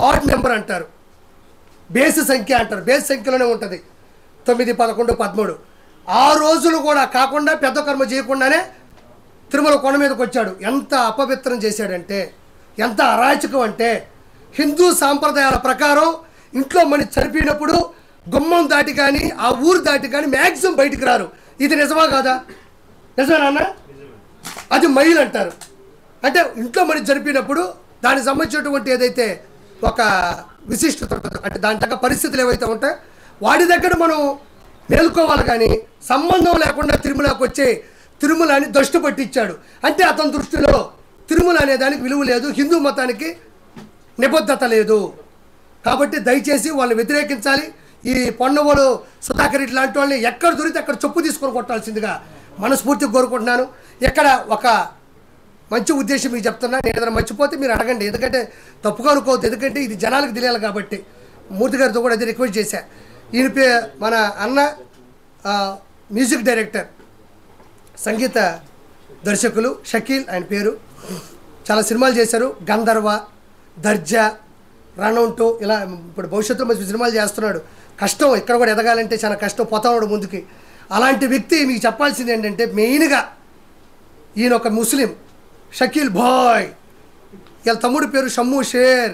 ఆడ్ నెంబర్ అంటారు, బేస్ సంఖ్య అంటారు. బేస్ సంఖ్యలోనే ఉంటుంది 9, 11, 13. ఆ రోజులు కూడా కాకుండా పెద్ద కర్మ చేయకుండానే తిరుమల కొండ మీదకి వచ్చాడు. ఎంత అపవిత్రం చేశాడంటే, ఎంత అరాచకం అంటే, హిందూ సాంప్రదాయాల ప్రకారం ఇంట్లో మనిషి చనిపోయినప్పుడు గుమ్మం దాటి కానీ ఆ ఊరు దాటి కానీ మ్యాక్సిమం బయటికి రారు. ఇది నిజమా కాదా? నిజమేనా అన్న? అది మైల్ అంటారు. అంటే ఇంట్లో మనిషి చనిపోయినప్పుడు దానికి సంబంధించినటువంటి ఏదైతే ఒక విశిష్టత ఉంటుందో, అంటే దాని తగ్గ పరిస్థితులు ఏవైతే ఉంటాయో వాడి దగ్గర మనం మేల్కోవాలి. కానీ సంబంధం లేకుండా తిరుమలకు వచ్చే తిరుమలని దృష్టి పట్టించాడు. అంటే అతని దృష్టిలో తిరుమల అనే దానికి విలువ లేదు, హిందూ మతానికి నిబద్ధత లేదు. కాబట్టి దయచేసి వాళ్ళని వ్యతిరేకించాలి. ఈ పొన్నవోలు సుధాకర్ రెడ్డి లాంటి వాళ్ళని ఎక్కడ దొరికితే అక్కడ చెప్పు తీసుకొని కొట్టాల్సిందిగా మనస్ఫూర్తిగా కోరుకుంటున్నాను. ఇక్కడ ఒక మంచి ఉద్దేశం మీకు చెప్తున్నా. నేను ఏదైనా మర్చిపోతే మీరు అడగండి, ఎందుకంటే తప్పుగా అనుకోవద్దు. ఎందుకంటే ఇది జనాలకు తెలియాలి కాబట్టి. మూర్తి గారితో కూడా అది రిక్వెస్ట్ చేశా. ఈయన మన అన్న మ్యూజిక్ డైరెక్టర్, సంగీత దర్శకులు షకీల్ ఆయన పేరు. చాలా సినిమాలు చేశారు. గంధర్వ, దర్జా, రనౌంటు, ఇలా ఇప్పుడు భవిష్యత్తులో మంచి సినిమాలు చేస్తున్నాడు. కష్టం, ఇక్కడ కూడా ఎదగాలంటే చాలా కష్టం, పోతాడు ముందుకి. అలాంటి వ్యక్తి మీకు చెప్పాల్సింది ఏంటంటే మెయిన్గా ఈయన ఒక ముస్లిం, షకీల్ భాయ్, వీళ్ళ తమ్ముడి పేరు షమ్మూ షేర్.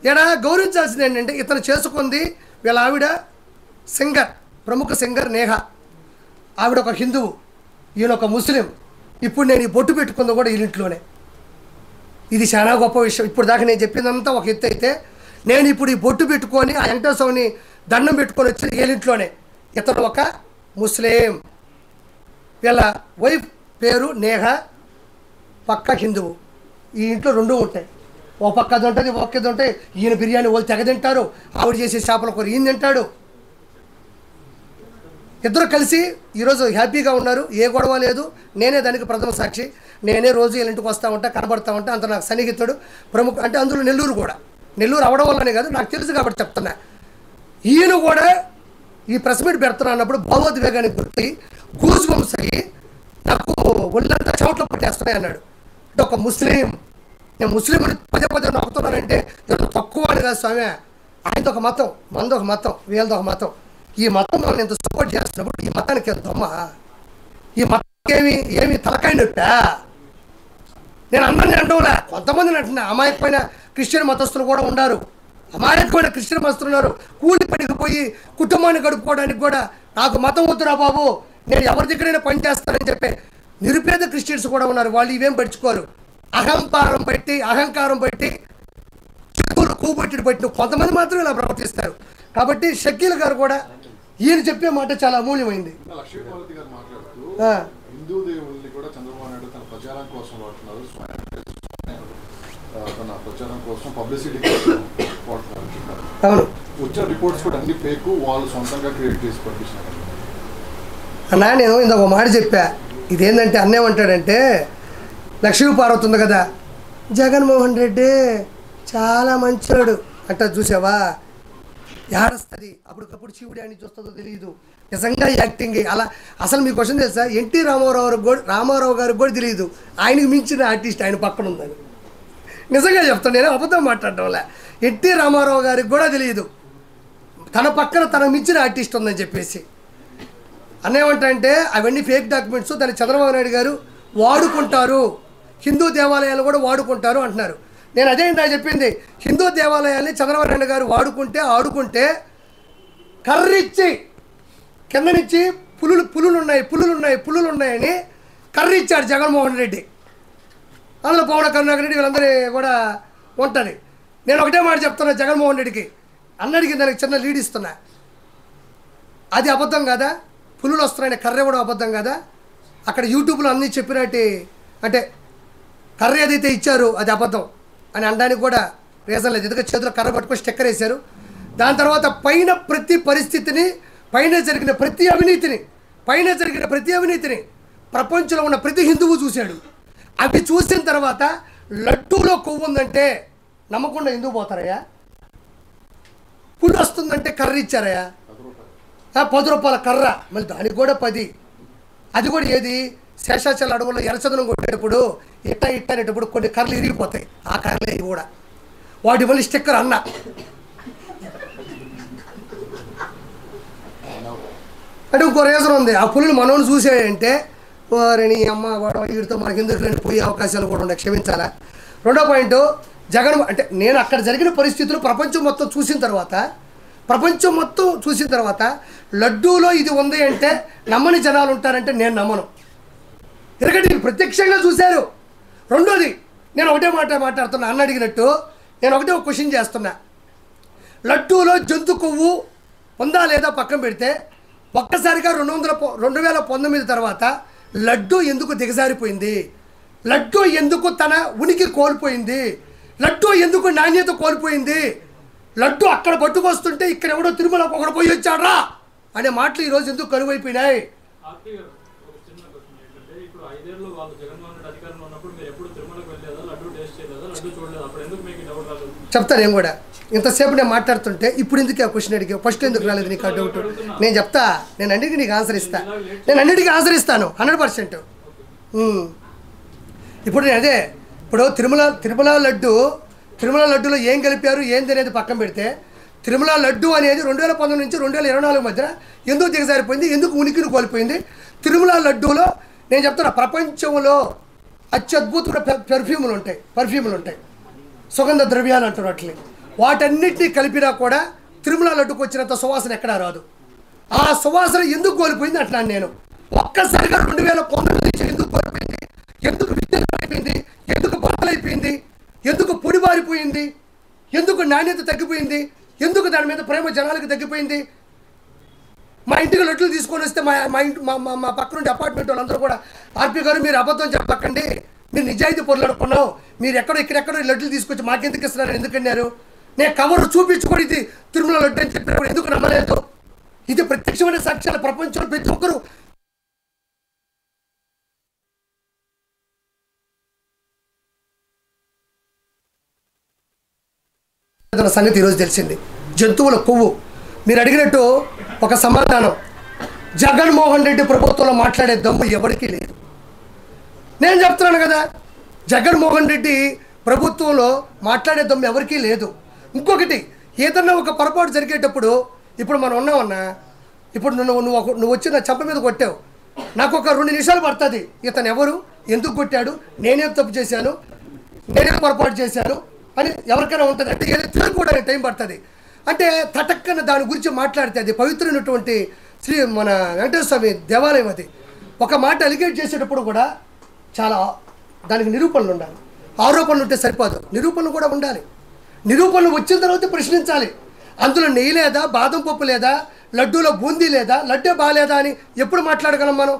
ఈడ గౌరవించాల్సింది ఏంటంటే ఇతను చేసుకుంది వీళ్ళ ఆవిడ సింగర్, ప్రముఖ సింగర్ నేహా. ఆవిడ ఒక హిందువు, ఈయన ఒక ముస్లిం. ఇప్పుడు నేను ఈ బొట్టు పెట్టుకుంది కూడా వీళ్ళింట్లోనే. ఇది చాలా గొప్ప విషయం. ఇప్పుడు దాకా నేను చెప్పిందంతా ఒక ఎత్తు అయితే, నేను ఇప్పుడు ఈ బొట్టు పెట్టుకొని ఆ వెంకటేశ్వరుని దండం పెట్టుకొని వచ్చి వీళ్ళింట్లోనే. ఇతను ఒక ముస్లిం, వీళ్ళ వైఫ్ పేరు నేహా, పక్క హిందువు. ఈ ఇంట్లో రెండూ ఉంటాయి, ఓ పక్క అది ఉంటుంది, ఒక ఇది ఉంటాయి. ఈయన బిర్యానీ వాళ్ళు తెగ తింటారు, ఆవిడ చేసే చేపల కూర ఈయన తింటాడు. ఇద్దరు కలిసి ఈరోజు హ్యాపీగా ఉన్నారు, ఏ గొడవ లేదు. నేనే దానికి ప్రథమ సాక్షి. నేనే రోజు వీళ్ళ ఇంటికి వస్తూ ఉంటా, కనబడతా ఉంటా. అంత నాకు సన్నిహితుడు, ప్రముఖ. అంటే అందులో నెల్లూరు కూడా, నెల్లూరు అవడం వల్లనే కాదు, నాకు తెలుసు కాబట్టి చెప్తున్నా. ఈయన కూడా ఈ ప్రెస్ మీట్ పెడుతున్నా అన్నప్పుడు భావోద్వేగానికి గుర్తి గూజ్ బంప్స్ అయ్యి నాకు ఒళ్ళంతా చెమటలు పట్టేస్తున్నాయి అన్నాడు. అంటే ఒక ముస్లిం, నేను ముస్లిం పదే పదే నొక్కుతున్నానంటే తక్కువ అని కాదు స్వామి. ఆయనతో ఒక మతం, మనది ఒక మతం, వీళ్ళతో ఒక మతం. ఈ మతం మనం ఎంత సపోర్ట్ చేస్తున్నప్పుడు ఈ మతానికి ఎంత దొమ్మ, ఈ మతానికి ఏమి తలకాయ నొప్పా. నేను అందరినీ అంటూలే, కొంతమందిని అంటున్నా. అమాయకమైన క్రిస్టియన్ మతస్థులు కూడా ఉన్నారు, అమాయకమైన క్రిస్టియన్ మతస్థులు ఉన్నారు. కూలి పనికి పోయి కుటుంబాన్ని గడుపుకోవడానికి కూడా నాకు మతం వద్దురా బాబు, నేను ఎవరి దగ్గరైనా పని చేస్తానని చెప్పే నిరుపేద క్రిస్టియన్స్ కూడా ఉన్నారు. వాళ్ళు ఇవేం పడుచుకోరు. అహంకారం బట్టి చెప్పులు కూబొట్టుడు బట్టి కొంతమంది మాత్రం ఇలా ప్రవర్తిస్తారు. కాబట్టి షకీల్ గారు కూడా ఈయన చెప్పే మాట చాలా అమూల్యమైంది. హిందూ దేవుళ్ళని కూడా చంద్రబాబు నాయుడు తన ప్రచారం కోసం వాడుతున్నారు, తన ప్రచారం కోసం, పబ్లిసిటీ కోసం వాడుతున్నారు. అవును, వచ్చిన రిపోర్ట్స్ కూడా అన్ని ఫేక్, వాళ్ళు సొంతంగా క్రియేట్ చేసి పంపిస్తున్నారు అన్నా. నేను ఇంకొక మాట చెప్పా, ఇదేంటంటే అన్నేమంటాడంటే లక్ష్మీ పార్వతి ఉంది కదా, జగన్మోహన్ రెడ్డి చాలా మంచోడు అంట, చూసావా ఏడుస్తుంది. అప్పటికప్పుడు శివుడు అని చూస్తుందో తెలియదు, నిజంగా యాక్టింగ్ అలా. అసలు మీ క్వశ్చన్ తెలుసా, ఎన్టీ రామారావు గారికి కూడా తెలియదు ఆయనకు మించిన ఆర్టిస్ట్ ఆయన పక్కన ఉందని. నిజంగా చెప్తాను, నేను అబద్ధం మాట్లాడడం వల్ల. ఎన్టీ రామారావు గారికి కూడా తెలియదు తన పక్కన తన మించిన ఆర్టిస్ట్ ఉందని చెప్పేసి. అన్నేమంటే అవన్నీ ఫేక్ డాక్యుమెంట్స్, దాన్ని చంద్రబాబు నాయుడు గారు వాడుకుంటారు, హిందూ దేవాలయాలు కూడా వాడుకుంటారు అంటున్నారు. నేను అదే ఇందా చెప్పింది, హిందూ దేవాలయాల్ని చంద్రబాబు నాయుడు గారు ఆడుకుంటే కర్రిచ్చి కింద నుంచి పులులు ఉన్నాయని కర్రిచ్చాడు జగన్మోహన్ రెడ్డి. అందులో పవన్ కరుణాకర్ రెడ్డి వీళ్ళందరూ కూడా ఉంటుంది. నేను ఒకటే మాట చెప్తున్నా జగన్మోహన్ రెడ్డికి, అన్నడికి దానికి చిన్న లీడ్ ఇస్తున్నా. అది అబద్ధం కదా, పులులు వస్తున్నాయని కర్ర కూడా అబద్ధం కదా. అక్కడ యూట్యూబ్లో అన్నీ చెప్పినట్టు, అంటే కర్ర ఏదైతే ఇచ్చారో అది అబద్ధం అని అనడానికి కూడా రీజన్ లేదు. ఎందుకంటే చేతిలో కర్ర పట్టుకొని స్టిక్కర్ వేశారు. దాని తర్వాత పైన ప్రతి పరిస్థితిని, పైన జరిగిన ప్రతి అవినీతిని ప్రపంచంలో ఉన్న ప్రతి హిందువు చూశాడు. అవి చూసిన తర్వాత లడ్డూలో కొవ్వు ఉందంటే నమ్మకుండా ఎందుకు పోతారయ్యా? పులు వస్తుందంటే కర్ర ఇచ్చారయ్యా, 10 రూపాయల కర్ర, మళ్ళీ దానికి కూడా 10. అది కూడా ఏది, శేషాచల అడవుల్లో ఎర్రచందనం కొట్టేటప్పుడు ఇట్ట అనేటప్పుడు కొన్ని కర్రలు ఇరిగిపోతాయి, ఆ కర్రలే ఇవి కూడా. వాటి మళ్ళీ స్టిక్కర్ అన్న. అంటే ఇంకో రీజన్ ఉంది, ఆ పులులు మనోని చూసాడంటే వారిని అమ్మ వాడు వీడితో మనకి ఎందుకు లేని పోయే అవకాశాలు కూడా ఉన్నాయి, క్షమించాలా. రెండో పాయింట్, జగన్ అంటే నేను అక్కడ జరిగిన పరిస్థితులు ప్రపంచం మొత్తం చూసిన తర్వాత లడ్డూలో ఇది ఉంది అంటే నమ్మని జనాలు ఉంటారంటే నేను నమ్మను. ఎందుకంటే వీళ్ళు ప్రత్యక్షంగా చూశారు. రెండోది, నేను ఒకటే మాట్లాడుతున్నా, అన్న అడిగినట్టు నేను ఒకటే ఒక క్వశ్చన్ చేస్తున్నా. లడ్డూలో జంతు కొవ్వు ఉందా లేదా పక్కన పెడితే, ఒక్కసారిగా 2019 తర్వాత లడ్డూ ఎందుకు దిగజారిపోయింది? లడ్డూ ఎందుకు తన ఉనికి కోల్పోయింది? లడ్డూ ఎందుకు నాణ్యత కోల్పోయింది? లడ్డూ అక్కడ పట్టుకొస్తుంటే ఇక్కడ ఎవడో తిరుమలకు ఒకడు పోయి వచ్చాడ్రా అనే మాటలు ఈరోజు ఎందుకు కరువైపోయినాయి? చెప్తాను నేను కూడా. ఇంతసేపు నేను మాట్లాడుతుంటే ఇప్పుడు ఎందుకు ఆ క్వశ్చన్ అడిగా, ఫస్ట్ ఎందుకు రాలేదు నీకు ఆ డౌట్? నేను చెప్తా, నేను అన్నిటికీ నీకు ఆన్సర్ ఇస్తాను 100%. ఇప్పుడు నేను అదే ఇప్పుడు తిరుమల లడ్డులో ఏం కలిపారు ఏంది అనేది పక్కన పెడితే తిరుమల లడ్డు అనేది 2019 నుంచి 2024 మధ్యన ఎందుకు దిగజారిపోయింది, ఎందుకు ఉనికిని కోల్పోయింది? తిరుమల లడ్డూలో నేను చెప్తున్నా, ప్రపంచంలో అత్యద్భుతమైన పర్ఫ్యూములు ఉంటాయి, సుగంధ ద్రవ్యాలు అంటారు అట్లే. వాటన్నిటినీ కలిపినా కూడా తిరుమల లడ్డుకు వచ్చినంత సువాసన ఎక్కడా రాదు. ఆ సువాసన ఎందుకు కోల్పోయింది అంటున్నాను నేను. ఒక్కసారిగా 2019 నుంచి ఎందుకు కోల్పోయింది, ఎందుకు విద్యుత్, ఎందుకు బట్టలైపోయింది, ఎందుకు పొడిబారిపోయింది, ఎందుకు నాణ్యత తగ్గిపోయింది, ఎందుకు దాని మీద ప్రేమ జనాలకు తగ్గిపోయింది? మా ఇంటికి లడ్లు తీసుకొని వస్తే మా పక్కనుండి అపార్ట్మెంట్ వాళ్ళందరూ కూడా, ఆర్పి గారు మీరు అబద్ధం చెప్పకండి, మీరు నిజాయితీ పొరలాడుకున్నాం, మీరు ఇక్కడెక్కడో లడ్లు తీసుకొచ్చి మాకెందుకు ఇస్తున్నారు, ఎందుకన్నారు? నేను కవర్ చూపించుకొని ఇది తిరుమల లడ్డు అని చెప్పినప్పుడు ఎందుకు నమ్మలేదు? ఇది ప్రత్యక్షమైన సాక్ష్యాలు ప్రపంచంలో ప్రతి ఒక్కరు సంగతి ఈరోజు తెలిసింది. జంతువుల కొవ్వు. మీరు అడిగినట్టు ఒక సమాధానం, జగన్మోహన్ రెడ్డి ప్రభుత్వంలో మాట్లాడే దమ్ము ఎవరికీ లేదు. నేను చెప్తున్నాను కదా, జగన్మోహన్ రెడ్డి ప్రభుత్వంలో మాట్లాడే దమ్ము ఎవరికీ లేదు. ఇంకొకటి, ఏదన్నా ఒక పొరపాటు జరిగేటప్పుడు, ఇప్పుడు మనం ఉన్నామన్నా, ఇప్పుడు నువ్వు వచ్చి నా చెంప మీద కొట్టావు, నాకు ఒక 2 నిమిషాలు పడుతుంది ఇతను ఎవరు, ఎందుకు కొట్టాడు, నేనేం తప్పు చేశాను, నేనేం పొరపాటు చేశాను అని ఎవరికైనా ఉంటుంది. అంటే ఏదో తెలుసుకోవడానికి టైం పడుతుంది. అంటే తటక్కన దాని గురించి మాట్లాడితే అది పవిత్రమైనటువంటి మన వెంకటేశ్వర స్వామి దేవాలయం. అది ఒక మాట అలిగేట్ చేసేటప్పుడు కూడా చాలా దానికి నిరూపణలు ఉండాలి. ఆరోపణలు ఉంటే సరిపోదు, నిరూపణలు కూడా ఉండాలి. నిరూపణలు వచ్చిన తర్వాత ప్రశ్నించాలి. అందులో నెయ్యి లేదా, బాదం పప్పు లేదా, లడ్డూలో బూందీ లేదా, లడ్డే బాగాలేదా అని ఎప్పుడు మాట్లాడగలం మనం?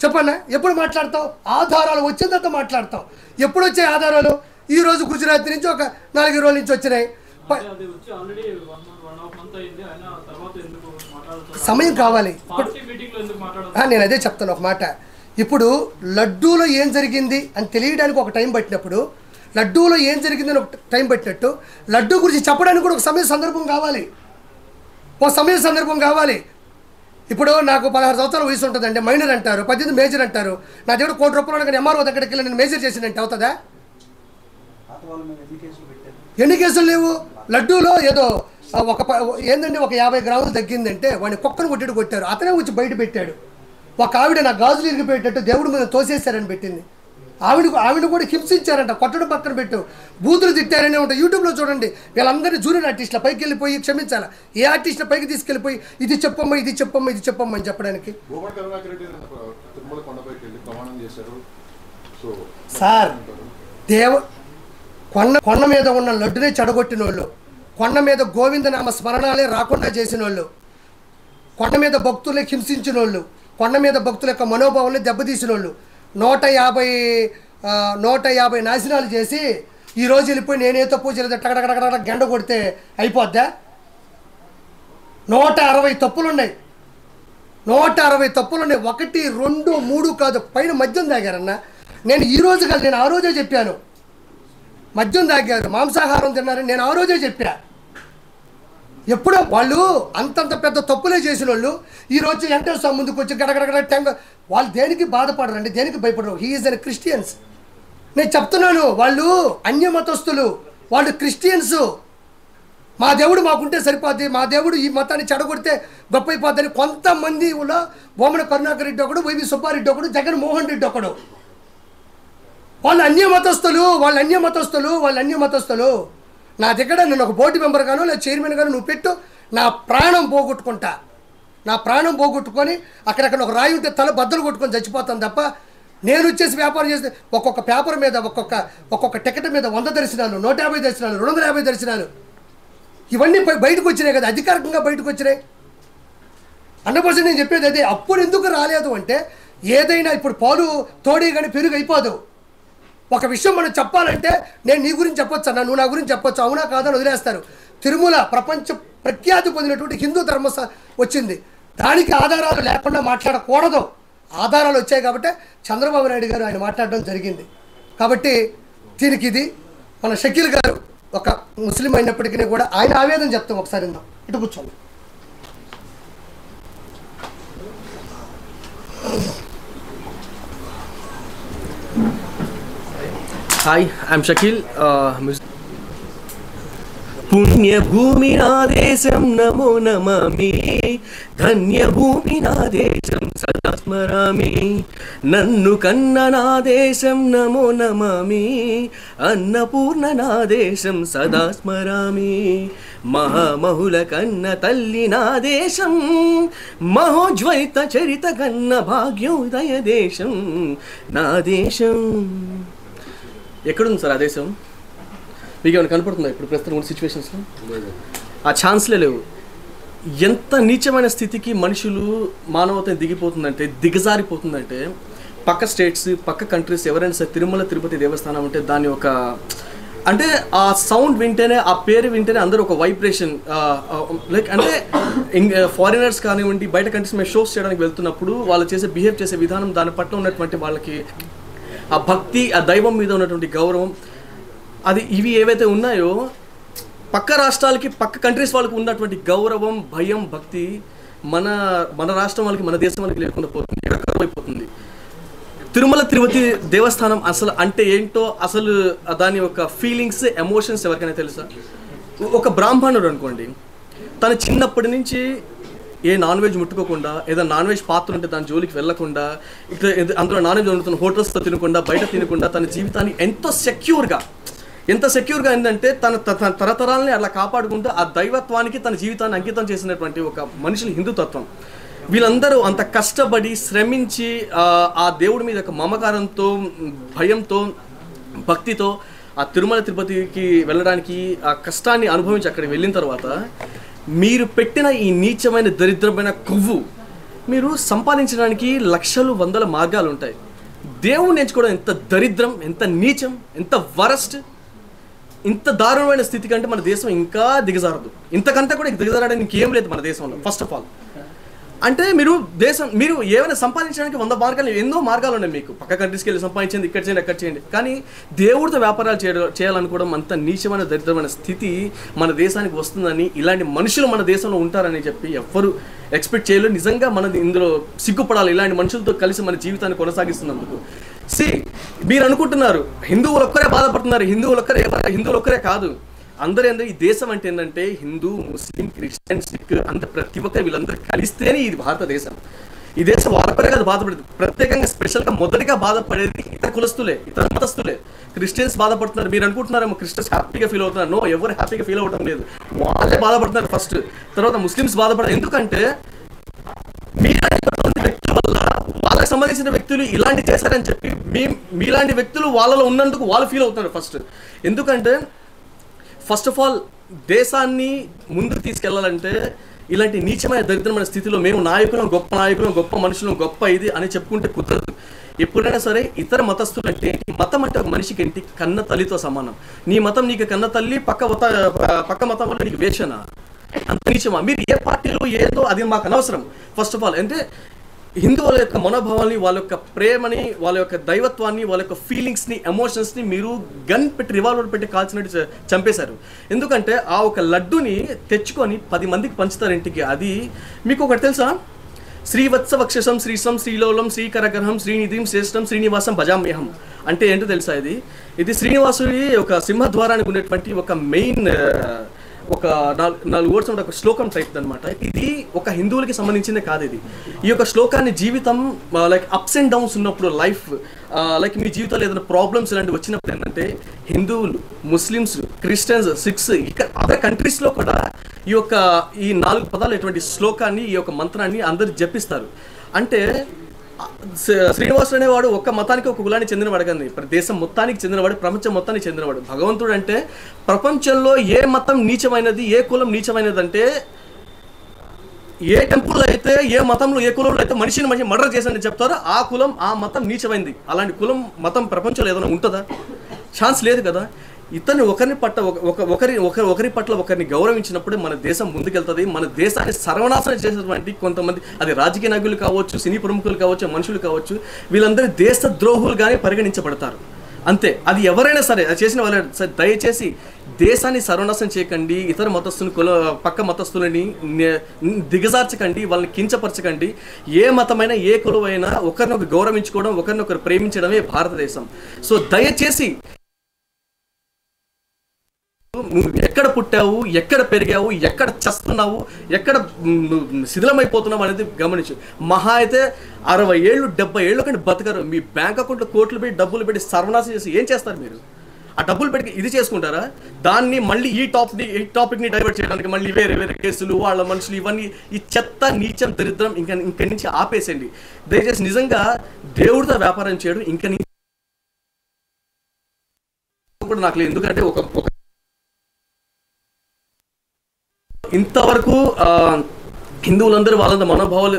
చెప్పన్నా, ఎప్పుడు మాట్లాడతాం? ఆధారాలు వచ్చిన తర్వాత మాట్లాడతాం. ఎప్పుడు వచ్చాయి ఆధారాలు? ఈరోజు గుజరాత్ నుంచి ఒక 4 రోజుల నుంచి వచ్చినాయి. సమయం కావాలి. నేను అదే చెప్తాను ఒక మాట. ఇప్పుడు లడ్డూలో ఏం జరిగింది అని తెలియడానికి ఒక టైం పట్టినప్పుడు, లడ్డూలో ఏం జరిగిందని ఒక టైం పట్టినట్టు లడ్డూ గురించి చెప్పడానికి కూడా ఒక సమయ సందర్భం కావాలి. ఇప్పుడు నాకు 16 సంవత్సరాల వయసు ఉంటుందండి, మైనర్ అంటారు, 18 మేజర్ అంటారు. నా దగ్గర ₹1,00,00,000 కానీ ఎంఆర్ఓ దగ్గరికి వెళ్ళి నేను మేజర్ చేసినంటే అవుతుందా? ఎన్ని కేసులు లేవు? లడ్డూలో ఏదో ఏంటంటే ఒక 50 గ్రాములు తగ్గిందంటే వాడిని కుక్కను కొట్టారు. అతనే వచ్చి బయట పెట్టాడు. ఒక ఆవిడ నా గాజులు ఇరిగిపోయేటట్టు దేవుడి మీద తోసేశారని పెట్టింది. ఆవిడ కూడా హింసించారంట, కొట్టడం పక్కన పెట్టు, బూతులు తిట్టారనే ఉంటాయి. యూట్యూబ్లో చూడండి. వీళ్ళందరినీ జూనియర్ ఆర్టిస్టుల పైకి వెళ్ళిపోయి క్షమించాలి, ఏ ఆర్టిస్టుల పైకి తీసుకెళ్ళిపోయి ఇది చెప్పమ్మా అని చెప్పడానికి. సార్, కొండ మీద ఉన్న లడ్డునే చెడగొట్టిన వాళ్ళు, కొండ మీద గోవిందనామ స్మరణాలే రాకుండా చేసిన వాళ్ళు, కొండ మీద భక్తులే హింసించిన వాళ్ళు, కొండ మీద భక్తుల యొక్క మనోభావాన్ని దెబ్బతీసిన వాళ్ళు, 150 నాశనాలు చేసి ఈరోజు వెళ్ళిపోయి నేనే తప్పు చేయలేదు టకటకటకట గండ కొడితే అయిపోద్దా? 160 తప్పులున్నాయి. 160 తప్పులున్నాయి. 1, 2, 3 కాదు, పైన మద్యం తాగారన్న. నేను ఈ రోజు కాదు, నేను ఆ రోజే చెప్పాను. మద్యం తాగారు, మాంసాహారం తిన్నారని నేను ఆ రోజే చెప్పా. ఎప్పుడో వాళ్ళు అంతంత పెద్ద తప్పులే చేసిన వాళ్ళు ఈరోజు వెంకటేశ్వర ముందుకు వచ్చి గడగడగడ టెంగ. వాళ్ళు దేనికి బాధపడరండి, దేనికి భయపడరు. He is an Christians. నేను చెప్తున్నాను, వాళ్ళు అన్యమతస్తులు, వాళ్ళు క్రిస్టియన్స్. మా దేవుడు మాకుంటే సరిపోద్ది, మా దేవుడు ఈ మతాన్ని చెడగొడితే గొప్ప అయిపోద్దని కొంతమంది బొమ్మన కరుణాకర్ రెడ్డి ఒకడు, వైవి సుబ్బారెడ్డి ఒకడు, జగన్మోహన్ రెడ్డి ఒకడు. వాళ్ళు అన్యమతస్తులు. నా దగ్గర నేను ఒక బోర్డు మెంబర్ గాను లేదా చైర్మన్ గాను నువ్వు పెట్టు, నా ప్రాణం పోగొట్టుకొని అక్కడక్కడ ఒక రాయి ఉంటే తల బద్దలు కొట్టుకొని చచ్చిపోతాను తప్ప నేను వచ్చేసి వ్యాపారం చేస్తే ఒక్కొక్క పేపర్ మీద ఒక్కొక్క టికెట్ మీద 100 దర్శనాలు, 150 దర్శనాలు, 250 దర్శనాలు ఇవన్నీ బయటకు వచ్చినాయి కదా, అధికారికంగా బయటకు వచ్చినాయి. 100% నేను చెప్పేది అదే. అప్పుడు ఎందుకు రాలేదు అంటే, ఏదైనా ఇప్పుడు పాలు తోడి కానీ పెరుగు అయిపోదు. ఒక విషయం మనం చెప్పాలంటే నేను నీ గురించి చెప్పొచ్చు అన్న, నువ్వు నా గురించి చెప్పొచ్చు, అవునా కాదని వదిలేస్తారు. తిరుమల ప్రపంచ ప్రఖ్యాతి పొందినటువంటి హిందూ ధర్మ వచ్చింది. దానికి ఆధారాలు లేకుండా మాట్లాడకూడదు. ఆధారాలు వచ్చాయి కాబట్టి చంద్రబాబు నాయుడు గారు ఆయన మాట్లాడడం జరిగింది. కాబట్టి దీనికి ఇది మన షకీల్ గారు ఒక ముస్లిం అయినప్పటికీ కూడా ఆయన ఆవేదన చెప్తాం. ఒకసారి ఇందాం, ఇటు కూర్చోండి. Hi I'm Shakeel. పుణ్యభూమి నా దేశం నమో నమామి, ధన్యభూమి నా దేశం సదా స్మరామి, నన్ను కన్న నా దేశం నమో నమామి, అన్నపూర్ణ నా దేశం సదా స్మరామి, మహామహుల కన్న తల్లి నా దేశం, మహోజ్వలిత చరిత కన్న భాగ్యోదయ దేశం నా దేశం. ఎక్కడుంది సార్ ఆ దేశం? మీకు ఏమైనా కనపడుతుందా ఇప్పుడు ప్రస్తుతం ఉన్న సిచ్యువేషన్స్లో? ఆ ఛాన్స్లే లేవు. ఎంత నీచమైన స్థితికి మనుషులు మానవత దిగిపోతుందంటే, దిగజారిపోతుందంటే, పక్క స్టేట్స్ పక్క కంట్రీస్ ఎవరైనా సరే తిరుమల తిరుపతి దేవస్థానం అంటే దాని ఒక అంటే ఆ సౌండ్ వింటేనే, ఆ పేరు వింటేనే అందరూ ఒక వైబ్రేషన్ లైక్ అంటే ఫారినర్స్ కానివ్వండి, బయట కంట్రీస్ మేము షోస్ చేయడానికి వెళ్తున్నప్పుడు వాళ్ళు బిహేవ్ చేసే విధానం, దాని పట్ల ఉన్నటువంటి వాళ్ళకి ఆ భక్తి, ఆ దైవం మీద ఉన్నటువంటి గౌరవం, అది ఇవి ఏవైతే ఉన్నాయో పక్క రాష్ట్రాలకి పక్క కంట్రీస్ వాళ్ళకి ఉన్నటువంటి గౌరవం, భయం, భక్తి మన రాష్ట్రం వాళ్ళకి, మన దేశం వాళ్ళకి లేకుండా పోతుంది, ఎడకమైపోతుంది. తిరుమల తిరుపతి దేవస్థానం అసలు అంటే ఏంటో, అసలు దాని యొక్క ఫీలింగ్స్, ఎమోషన్స్ ఎవరికైనా తెలుసా? ఒక బ్రాహ్మణుడు అనుకోండి, తను చిన్నప్పటి నుంచి ఏ నాన్ వెజ్ ముట్టుకోకుండా, ఏదైనా నాన్ వెజ్ పాత్ర ఉంటే దాని జోలికి వెళ్ళకుండా, ఇట్లా అందులో నాన్ వెజ్ వండుతున్న హోటల్స్తో తినకుండా, బయట తినకుండా తన జీవితాన్ని ఎంత సెక్యూర్గా ఏంటంటే తన తరతరాలని అలా కాపాడుకుంటూ ఆ దైవత్వానికి తన జీవితాన్ని అంకితం చేసినటువంటి ఒక మనుషుల హిందుతత్వం. వీళ్ళందరూ అంత కష్టపడి శ్రమించి ఆ దేవుడి మీద ఒక మమకారంతో, భయంతో, భక్తితో ఆ తిరుమల తిరుపతికి వెళ్ళడానికి ఆ కష్టాన్ని అనుభవించి అక్కడికి వెళ్ళిన తర్వాత మీరు పెట్టిన ఈ నీచమైన దరిద్రమైన కొవ్వు మీరు సంపాదించడానికి లక్షలు, వందల మార్గాలు ఉంటాయి. దేవుణ్ణి ఎంచుకోవడం ఎంత దరిద్రం, ఎంత నీచం, ఎంత వరస్ట్. ఇంత దారుణమైన స్థితి కంటే మన దేశం ఇంకా దిగజారదు. ఇంతకంటే కూడా దిగజారడానికి ఇంకేం లేదు మన దేశంలో. ఫస్ట్ ఆఫ్ ఆల్ అంటే మీరు ఏమైనా సంపాదించడానికి 100 మార్గాలు, ఎన్నో మార్గాలు ఉన్నాయి మీకు. పక్క కంట్రీస్కి వెళ్ళి సంపాదించండి, ఇక్కడ చేయండి, అక్కడ చేయండి. కానీ దేవుడితో వ్యాపారాలు చేయాలనుకోవడం అంత నీచమైన దరిద్రమైన స్థితి మన దేశానికి వస్తుందని, ఇలాంటి మనుషులు మన దేశంలో ఉంటారని చెప్పి ఎవ్వరు ఎక్స్పెక్ట్ చేయలేదు. నిజంగా మనది ఇందులో సిగ్గుపడాలి, ఇలాంటి మనుషులతో కలిసి మన జీవితాన్ని కొనసాగిస్తున్నందుకు. మీరు అనుకుంటున్నారు హిందువులు ఒక్కరే బాధపడుతున్నారు, హిందువులు ఒక్కరే కాదు, అందరూ ఈ దేశం అంటే ఏంటంటే హిందూ, ముస్లిం, క్రిస్టియన్, సిక్ అంత ప్రతి ఒక్కరు వీళ్ళందరూ కలిస్తేనే ఇది భారతదేశం. ఈ దేశం వాళ్ళొక్కరే కాదు బాధపడేది, ప్రత్యేకంగా స్పెషల్గా మొదటిగా బాధపడేది ఇతర కులస్తులే, ఇతర మతస్థులే. క్రిస్టియన్స్ బాధపడుతున్నారు, మీరు అనుకుంటున్నారేమో క్రిస్టియన్స్ హ్యాపీగా ఫీల్ అవుతున్నారు. నో, ఎవరు హ్యాపీగా ఫీల్ అవ్వడం లేదు, వాళ్ళే బాధపడుతున్నారు ఫస్ట్. తర్వాత ముస్లిమ్స్ బాధపడతారు, ఎందుకంటే వ్యక్తుల వల్ల వాళ్ళకి సంబంధించిన వ్యక్తులు ఇలాంటి చేశారని చెప్పి మీలాంటి వ్యక్తులు వాళ్ళలో ఉన్నందుకు వాళ్ళు ఫీల్ అవుతున్నారు ఫస్ట్. ఎందుకంటే ఫస్ట్ ఆఫ్ ఆల్ దేశాన్ని ముందుకు తీసుకెళ్లాలంటే ఇలాంటి నీచమైన దరిద్రమైన స్థితిలో మేము గొప్ప నాయకులం, గొప్ప మనుషులం, గొప్ప ఇది అని చెప్పుకుంటే కుదరదు. ఎప్పుడైనా సరే ఇతర మతస్థులు అంటే మతం అంటే ఒక మనిషికి ఏంటి, కన్న తల్లితో సమానం. నీ మతం నీకు కన్న తల్లి, పక్క మతం వల్ల నీకు వేషణ, అంత నీచమా? మీరు ఏ పార్టీలో ఏదో అది మాకు అనవసరం. ఫస్ట్ ఆఫ్ ఆల్ అంటే హిందువుల యొక్క మనోభావాల్ని, వాళ్ళ యొక్క ప్రేమని, వాళ్ళ యొక్క దైవత్వాన్ని, వాళ్ళ యొక్క ఫీలింగ్స్ని, ఎమోషన్స్ని మీరు గన్ పెట్టి, రివాల్వర్ పెట్టి కాల్చినట్టు చంపేశారు. ఎందుకంటే ఆ ఒక లడ్డుని తెచ్చుకొని 10 మందికి పంచుతారు ఇంటికి. అది మీకు ఒకటి తెలుసా? శ్రీవత్స వక్షసం శ్రీసం శ్రీలోలం శ్రీకరగ్రహం శ్రీనిధిం శ్రేష్టం శ్రీనివాసం భజామ్యహం అంటే ఏంటో తెలుసా? ఇది శ్రీనివాసుడి ఒక సింహద్వారానికి ఉండేటువంటి ఒక మెయిన్ ఒక 4 వర్డ్స్ ఉండే ఒక శ్లోకం టైప్ అనమాట. ఇది ఒక హిందువులకి సంబంధించిందే కాదు. ఈ యొక్క శ్లోకాన్ని జీవితం లైక్ అప్స్ అండ్ డౌన్స్ ఉన్నప్పుడు, లైఫ్ లైక్ మీ జీవితంలో ఏదైనా ప్రాబ్లమ్స్ ఇలాంటివి వచ్చినప్పుడు ఏంటంటే హిందువులు, ముస్లిమ్స్, క్రిస్టియన్స్, సిక్స్ ఇక్కడ అదర్ కంట్రీస్లో కూడా ఈ 4 పదాలు ఎటువంటి శ్లోకాన్ని, ఈ యొక్క మంత్రాన్ని అందరు జపిస్తారు. అంటే శ్రీనివాసుడు అనేవాడు ఒక్క మతానికి, ఒక కులానికి చెందినవాడు కానీ దేశం మొత్తానికి చెందినవాడు, ప్రపంచం మొత్తానికి చెందినవాడు. భగవంతుడు అంటే ప్రపంచంలో ఏ మతం నీచమైనది, ఏ కులం నీచమైనది అంటే, ఏ టెంపుల్లో అయితే, ఏ మతంలో, ఏ కులంలో అయితే మనిషిని మర్డర్ చేశారని చెప్తారో ఆ కులం, ఆ మతం నీచమైంది. అలాంటి కులం, మతం ప్రపంచంలో ఏదైనా ఉంటుందా? ఛాన్స్ లేదు కదా. ఇతన్ని ఒకరి పట్ల ఒకరిని గౌరవించినప్పుడే మన దేశం ముందుకెళ్తుంది. మన దేశాన్ని సర్వనాశనం చేసేటువంటి కొంతమంది, అది రాజకీయ నాయకులు కావచ్చు, సినీ ప్రముఖులు కావచ్చు, మనుషులు కావచ్చు, వీళ్ళందరూ దేశ ద్రోహులుగానే పరిగణించబడతారు. అంతే. అది ఎవరైనా సరే, అది చేసిన వాళ్ళ సరే, దయచేసి దేశాన్ని సర్వనాశనం చేయకండి, ఇతర మతస్థులు, పక్క మతస్థులని దిగజార్చకండి, వాళ్ళని కించపరచకండి. ఏ మతమైనా, ఏ కులమైనా ఒకరినొకరు గౌరవించుకోవడం, ఒకరినొకరు ప్రేమించడమే భారతదేశం. సో దయచేసి నువ్వు ఎక్కడ పుట్టావు, ఎక్కడ పెరిగావు, ఎక్కడ చస్తున్నావు, ఎక్కడ శిథిలమైపోతున్నావు అనేది గమనించు. మహా అయితే 60 ఏళ్ళు 70 ఏళ్ళు కంటే బతకరు. మీ బ్యాంక్ అకౌంట్లో కోట్లు పెట్టి డబ్బులు పెట్టి సర్వనాశం చేసి ఏం చేస్తారు మీరు? ఆ డబ్బులు పెట్టి ఇది చేసుకుంటారా? దాన్ని మళ్ళీ ఈ టాపిక్ని డైవర్ట్ చేయడానికి మళ్ళీ వేరే వేరే కేసులు, వాళ్ళ మనుషులు, ఇవన్నీ ఈ చెత్త నీచం దరిద్రం ఇంక నుంచి ఆపేసేయండి. దయచేసి నిజంగా దేవుడితో వ్యాపారం చేయడం ఇంక నుంచి కూడా నాకు లేదు. ఎందుకంటే ఒక ఇంతవరకు హిందువులందరూ వాళ్ళంతా మనోభావాలు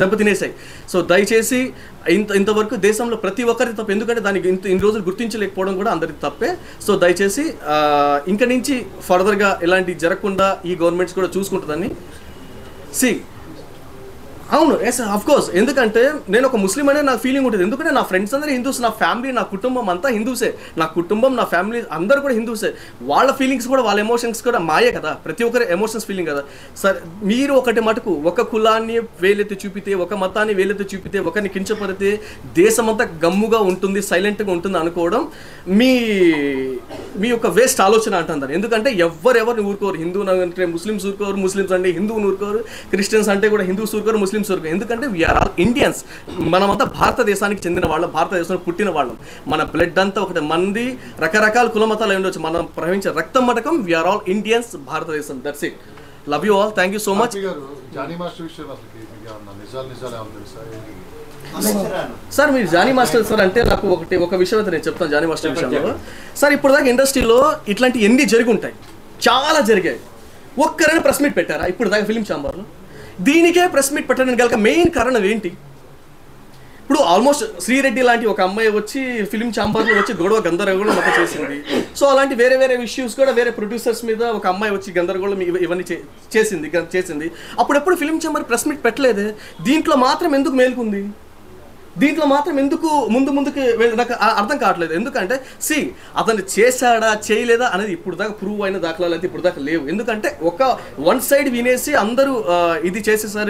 దెబ్బతినేసాయి. సో దయచేసి ఇంతవరకు దేశంలో ప్రతి ఒక్కరి తప్పు. ఎందుకంటే దానికి ఇన్ని రోజులు గుర్తించలేకపోవడం కూడా అందరికి తప్పే. సో దయచేసి ఇంక నుంచి ఫర్దర్గా ఇలాంటివి జరగకుండా ఈ గవర్నమెంట్స్ కూడా చూసుకుంటుందని. అవును, ఎస్ ఆఫ్ కోర్స్. ఎందుకంటే నేను ఒక ముస్లిం అనే నాకు ఫీలింగ్ ఉంటుంది. ఎందుకంటే నా ఫ్రెండ్స్ అందరూ హిందూస్, నా ఫ్యామిలీ, నా కుటుంబం అంతా హిందూసే. నా కుటుంబం, నా ఫ్యామిలీ అందరూ కూడా హిందూసే. వాళ్ళ ఫీలింగ్స్ కూడా, వాళ్ళ ఎమోషన్స్ కూడా మాయే కదా. ప్రతి ఒక్కరి ఎమోషన్స్ ఫీలింగ్ కదా. సరే, మీరు ఒకటి మటుకు ఒక కులాన్ని వేలెత్తి చూపితే, ఒక మతాన్ని వేలెత్తి చూపితే, ఒకరిని కించపడితే దేశమంతా గమ్ముగా ఉంటుంది, సైలెంట్గా ఉంటుంది అనుకోవడం మీ యొక్క వేస్ట్ ఆలోచన అంటున్నారు. ఎందుకంటే ఎవరెవరిని ఊరుకోరు. హిందూ అంటే ముస్లిమ్స్ ఊరుకోరు, ముస్లిమ్స్ అంటే హిందువుని ఊరుకోరు, క్రిస్టియన్స్ అంటే కూడా హిందూస్ ఊరుకోరు, ముస్లిమ్స్ ఊరుకోరు. ఎందుకంటే వీఆర్ ఆల్ ఇండియన్స్. మనమంతా భారతదేశానికి చెందిన వాళ్ళం, భారతదేశంలో పుట్టిన వాళ్ళం. మన బ్లడ్ అంతా ఒకటి. మంది రకరకాల కుల మతాలు ఉండొచ్చు, మనం ప్రవహించే రక్తం మటకం వీఆర్ ఆల్ ఇండియన్స్, భారతదేశం. That's it. Love you all. Thank you so much. Sir మీరు జానీ మాస్టర్ సార్ అంటే నాకు ఒక విషయం అయితే నేను చెప్తాను జానీ మాస్టర్ విషయంలో. సార్ ఇప్పుడు దాకా ఇండస్ట్రీలో ఇట్లాంటి ఎన్ని జరిగి ఉంటాయి, చాలా జరిగాయి. ఒక్కరైనా ప్రెస్ మీట్ పెట్టారా ఇప్పుడు దాకా ఫిలిం ఛాంబర్లో? దీనికే ప్రెస్ మీట్ పెట్టడానికి గల మెయిన్ కారణం ఏంటి? ఇప్పుడు ఆల్మోస్ట్ శ్రీరెడ్డి లాంటి ఒక అమ్మాయి వచ్చి ఫిలిం ఛాంబర్లో వచ్చి గందరగోళం మొత్తం చేసింది. సో అలాంటి వేరే వేరే ఇష్యూస్ కూడా వేరే ప్రొడ్యూసర్స్ మీద ఒక అమ్మాయి వచ్చి గందరగోళం ఇవన్నీ చేసింది. అప్పుడెప్పుడు ఫిలిం ఛాంబర్ ప్రెస్ మీట్ పెట్టలేదే. దీంట్లో మాత్రం ఎందుకు మేలుకుంది? దీంట్లో మాత్రం ఎందుకు ముందుకు నాకు అర్థం కావట్లేదు. ఎందుకంటే అతను చేశాడా చేయలేదా అనేది ఇప్పుడు దాకా ప్రూవ్ అయిన దాఖలాలు అయితే ఇప్పుడు దాకా లేవు. ఎందుకంటే ఒక వన్ సైడ్ వినేసి అందరూ ఇది చేసేసారు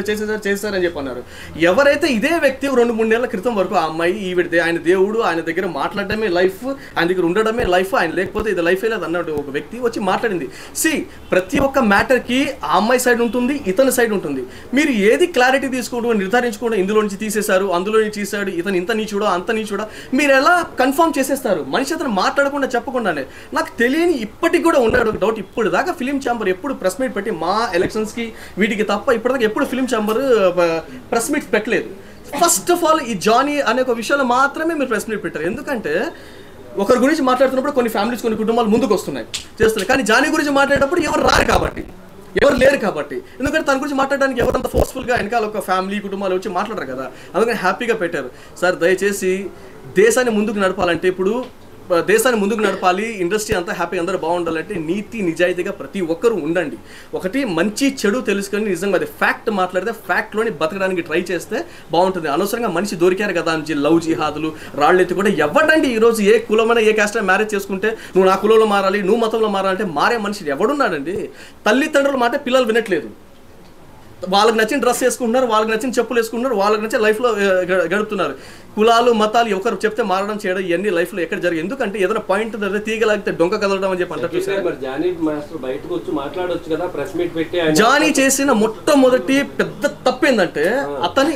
అని చెప్పి అన్నారు. ఎవరైతే ఇదే వ్యక్తి 2-3 నెలల క్రితం వరకు ఆ అమ్మాయి ఆయన దేవుడు, ఆయన దగ్గర మాట్లాడడమే లైఫ్, ఆయన దగ్గర ఉండడమే లైఫ్, ఆయన లేకపోతే ఇది లైఫే లేదు అన్నాడు ఒక వ్యక్తి వచ్చి మాట్లాడింది. ప్రతి ఒక్క మ్యాటర్కి ఆ అమ్మాయి సైడ్ ఉంటుంది, ఇతని సైడ్ ఉంటుంది. మీరు ఏది క్లారిటీ తీసుకోవడం నిర్ధారించుకోవడం, ఇందులో నుంచి తీసేశారు, అందులో నుంచి తీసేశారు, ఇతను ఇంత నీచుడో అంత నీచుడా, మీరు ఎలా కన్ఫర్మ్ చేసేస్తారు? మనిషి అతను మాట్లాడకుండా చెప్పకుండానే. నాకు తెలియని ఇప్పటికి కూడా ఉన్నాడు ఒక డౌట్. ఇప్పుడు దాకా ఫిలిం ఛాంబర్ ఎప్పుడు ప్రెస్ మీట్ పెట్టి మా ఎలక్షన్స్కి వీటికి తప్ప ఇప్పటిదాకా ఎప్పుడు ఫిలిం ఛాంబర్ ప్రెస్ మీట్ పెట్టలేదు. ఫస్ట్ ఆఫ్ ఆల్ ఈ జానీ అనే ఒక విషయంలో మాత్రమే మీరు ప్రెస్ మీట్ పెట్టారు. ఎందుకంటే ఒకరి గురించి మాట్లాడుతున్నప్పుడు కొన్ని ఫ్యామిలీస్, కొన్ని కుటుంబాలు ముందుకు వస్తున్నాయి, చేస్తున్నాయి. కానీ జానీ గురించి మాట్లాడేటప్పుడు ఎవరు రారు కాబట్టి, ఎవరు లేరు కాబట్టి. ఎందుకంటే తన గురించి మాట్లాడడానికి ఎవరంత ఫోర్స్ఫుల్గా వెనకాల ఒక ఫ్యామిలీ, కుటుంబాలు వచ్చి మాట్లాడరు కదా. అందుకని హ్యాపీగా పెట్టారు. సార్ దయచేసి దేశాన్ని ముందుకు నడపాలంటే, ఇప్పుడు దేశాన్ని ముందుకు నడపాలి, ఇండస్ట్రీ అంతా హ్యాపీగా అందరూ బాగుండాలంటే నీతి నిజాయితీగా ప్రతి ఒక్కరూ ఉండండి. ఒకటి మంచి చెడు తెలుసుకొని నిజంగా అది ఫ్యాక్ట్ మాట్లాడితే ఫ్యాక్ట్లోని బతకడానికి ట్రై చేస్తే బాగుంటుంది. అనవసరంగా మనిషి దొరికారు కదా అని లవ్ జిహాదులు రాళ్ళెత్తి కూడా ఎవడండి ఈరోజు ఏ కులమైనా ఏ క్యాస్ట్ మ్యారేజ్ చేసుకుంటే నువ్వు నా కులంలో మారాలి, నువ్వు మతంలో మారాలంటే మారే మనిషి ఎవడున్నాడండి? తల్లిదండ్రుల మాట పిల్లలు వినట్లేదు. వాళ్ళకి నచ్చిన డ్రెస్ వేసుకుంటున్నారు, వాళ్ళకి నచ్చిన చెప్పులు వేసుకుంటున్నారు, వాళ్ళకి నచ్చిన లైఫ్లో గడుపుతున్నారు. కులాలు మతాలు ఒకరు చెప్తే మారడం చేయడం ఇవన్నీ లైఫ్లో ఎక్కడ జరిగింది? ఎందుకంటే ఏదైనా పాయింట్ తీగలాగితే డొంక కదలడం అని చెప్పి అంటారు. జానీ చేసిన మొట్టమొదటి పెద్ద తప్పు ఏంటంటే అతని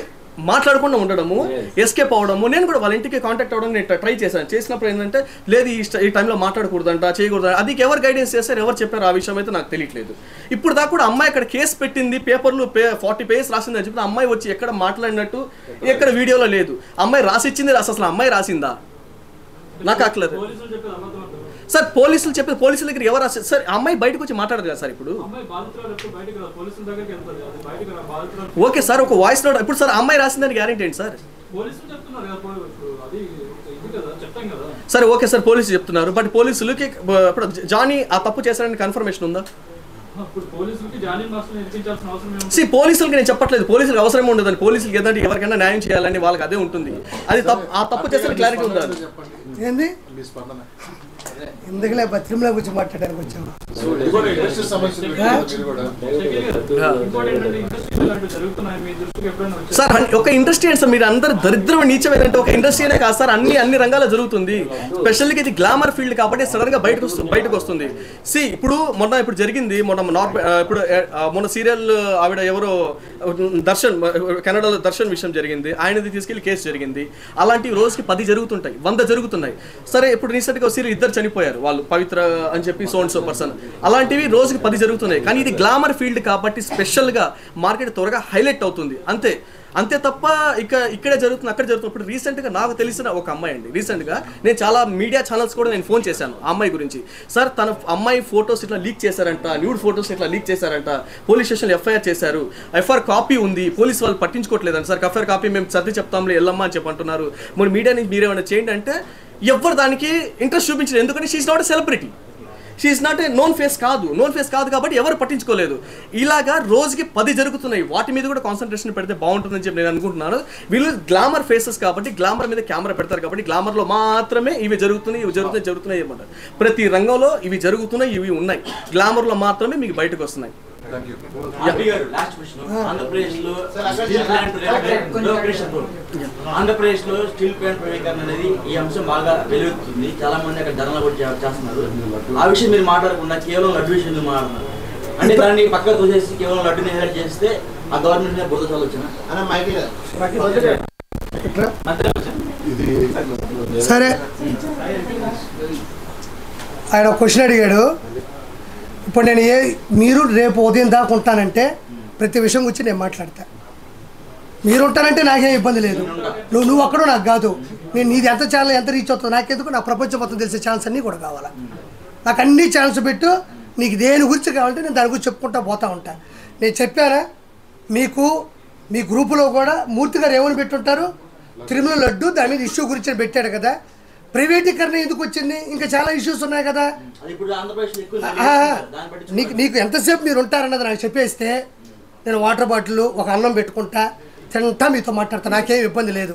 మాట్లాడకుండా ఉండడము, ఎస్కేప్ అవడము. నేను కూడా వాళ్ళ ఇంటికి కాంటాక్ట్ అవ్వడం నేను ట్రై చేసినప్పుడు ఏంటంటే లేదు ఈ టైంలో మాట్లాడకూడదంట, చేయకూడదంట. అది ఎవరు గైడెన్స్ చేస్తారు, ఎవరు చెప్పారు ఆ విషయం అయితే నాకు తెలియట్లేదు. ఇప్పుడు దాకా కూడా అమ్మాయి అక్కడ కేసు పెట్టింది, పేపర్లు 40 పేజెస్ రాసింది అని చెప్పి అమ్మాయి వచ్చి ఎక్కడ మాట్లాడినట్టు ఎక్కడ వీడియోలో లేదు. అమ్మాయి రాసిచ్చింది అసలు అమ్మాయి రాసిందా నాకు అక్కలేదు. సార్ పోలీసులు చెప్పేది, పోలీసుల దగ్గర ఎవరు రాశారు సార్? అమ్మాయి బయటకు వచ్చి మాట్లాడదు కదా సార్. ఇప్పుడు ఓకే సార్, ఒక వాయిస్ నోట్ ఇప్పుడు సార్ అమ్మాయి రాసిందని గ్యారెంటీ ఏంటి సార్? సరే ఓకే సార్, పోలీసులు చెప్తున్నారు. బట్ పోలీసులకి ఇప్పుడు జానీ ఆ తప్పు చేశారని కన్ఫర్మేషన్ ఉందా? పోలీసులకి నేను చెప్పట్లేదు, పోలీసులకు అవసరం ఉండదని. పోలీసులకి ఏదంటే ఎవరికైనా న్యాయం చేయాలని వాళ్ళకి అదే ఉంటుంది. అది ఆ తప్పు చేస్తే క్లారిటీ ఉందా? ఎందుకులే తిరుమల గురించి మాట్లాడడానికి వచ్చాము. ఇది కూడా ఇండస్ట్రీ సమస్య మీరు కూడా సార్ ఒక ఇండస్ట్రీ అంటే సార్ మీరు అందరు దరిద్రం నీచమైనంటే ఒక ఇండస్ట్రీ అనే కాదు సార్, అన్ని రంగాల్లో జరుగుతుంది. స్పెషల్గా ఇది గ్లామర్ ఫీల్డ్ కాబట్టి సడన్ గా బయటకు వస్తుంది. ఇప్పుడు జరిగింది మొన్న సీరియల్ ఆవిడ ఎవరో దర్శన్, కెనడాలో దర్శన్ విషయం జరిగింది, ఆయనది తీసుకెళ్లి కేసు జరిగింది. అలాంటివి రోజుకి 10 జరుగుతుంటాయి, 100 జరుగుతున్నాయి. సరే ఇప్పుడు రీసెంట్గా ఒక సీరియల్ 2 చనిపోయారు వాళ్ళు, పవిత్ర అని చెప్పి సో పర్సన్. అలాంటివి రోజుకి 10 జరుగుతున్నాయి. కానీ ఇది గ్లామర్ ఫీల్డ్ కాబట్టి స్పెషల్గా మార్కెట్ త్వరగా హైలైట్ అవుతుంది అంతే తప్ప ఇక్కడే జరుగుతుంది అక్కడ జరుగుతుంది. ఇప్పుడు రీసెంట్గా నాకు తెలిసిన ఒక అమ్మాయి అండి, రీసెంట్గా నేను చాలా మీడియా ఛానల్స్ కూడా నేను ఫోన్ చేశాను ఆ అమ్మాయి గురించి. సార్ తన అమ్మాయి ఫొటోస్ ఇట్లా లీక్ చేశారంట, న్యూడ్ ఫొటోస్ ఇట్లా లీక్ చేశారంట, పోలీస్ స్టేషన్లో ఎఫ్ఐఆర్ చేశారు, ఎఫ్ఐఆర్ కాపీ ఉంది, పోలీస్ వాళ్ళు పట్టించుకోవట్లేదంట. సార్ ఎఫ్ఐఆర్ కాపీ మేము సర్ది చెప్తాంలే వెళ్ళమ్మా అని చెప్పి అంటున్నారు. మరి మీడియా నుంచి మీరేమైనా చేయండి అంటే ఎవరు దానికి ఇంట్రెస్ట్ చూపించలేదు. ఎందుకంటే she's not a celebrity, she's not a known face కాదు కాబట్టి ఎవరు పట్టించుకోలేదు. ఇలాగా రోజుకి 10 జరుగుతున్నాయి. వాటి మీద కూడా కాన్సన్ట్రేషన్ పెడితే బాగుంటుందని చెప్పి నేను అనుకుంటున్నాను. వీళ్ళు గ్లామర్ ఫేసెస్ కాబట్టి గ్లామర్ మీద కెమెరా పెడతారు కాబట్టి గ్లామర్లో మాత్రమే ఇవి జరుగుతున్నాయి అన్నమాట. ప్రతి రంగంలో ఇవి జరుగుతున్నాయి, ఇవి ఉన్నాయి, గ్లామర్లో మాత్రమే మీకు బయటకు వస్తున్నాయి. ఆంధ్రప్రదేశ్ లో స్టీల్ ప్లాంట్ ప్రైవేటీకరణ అనేది ఈ అంశం బాగా వెలువెత్తుతుంది. చాలా మంది అక్కడ ధర్నాలు కూడా చేస్తున్నారు. ఆ విషయం మీరు మాట్లాడకుండా కేవలం లడ్డు విషయం మాట్లాడుతున్నారు. అంటే దాన్ని పక్కకు తోసేసి కేవలం లడ్డుని హైలైట్ చేస్తే ఆ గవర్నమెంట్ బురద ఆలోచన. సరే, ఆయన క్వశ్చన్ అడిగాడు. ఇప్పుడు నేను మీరు రేపు ఉదయం దాకా ఉంటానంటే ప్రతి విషయం గురించి నేను మాట్లాడతా. మీరు ఉంటానంటే నాకేం ఇబ్బంది లేదు. నువ్వు అక్కడో నాకు కాదు. నేను నీది ఎంత ఛానల్ ఎంత రీచ్ అవుతుందో నాకెందుకు, నా ప్రపంచం మొత్తం తెలిసే ఛానల్స్ అన్నీ కూడా కావాలా. నాకు అన్ని ఛానల్స్ పెట్టు, నీకు దేని గురించి కావాలంటే నేను దాని గురించి చెప్పుకుంటా పోతా ఉంటాను. నేను చెప్పానా మీకు, మీ గ్రూపులో కూడా మూర్తి గారు ఏమని పెట్టుంటారు, తిరుమల లడ్డు దాని మీద ఇష్యూ గురించి పెట్టాడు కదా. ప్రైవేటీకరణ ఎందుకు వచ్చింది, ఇంకా చాలా ఇష్యూస్ ఉన్నాయి కదా. నీకు ఎంతసేపు మీరు ఉంటారన్నది నాకు చెప్పేస్తే నేను వాటర్ బాటిల్ ఒక అన్నం పెట్టుకుంటా తింటా మీతో మాట్లాడతా, నాకేం ఇబ్బంది లేదు.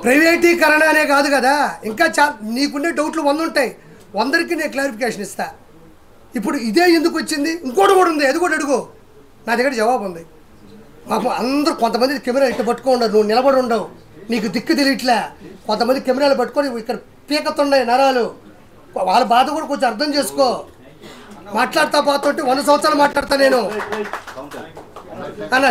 ప్రైవేటీకరణ అనే కాదు కదా, ఇంకా నీకుండే డౌట్లు 100 ఉంటాయి, 100కి నేను క్లారిఫికేషన్ ఇస్తా. ఇప్పుడు ఇదే ఎందుకు వచ్చింది, ఇంకోటి కూడా ఉంది, అది కూడా అడుగు, నా దగ్గర జవాబు ఉంది. మాకు అందరూ కొంతమంది కెమెరా ఇట్లా పట్టుకో ఉండరు, నువ్వు నిలబడి ఉండవు, నీకు దిక్కు తెలియట్లే. కొంతమంది కెమెరాలు పట్టుకొని ఇక్కడ పీకతున్నాయి నరాలు, వాళ్ళ బాధ కూడా కొంచెం అర్థం చేసుకో. మాట్లాడుతా పోతుంటే 100 సంవత్సరాలు మాట్లాడతా నేను అన్న.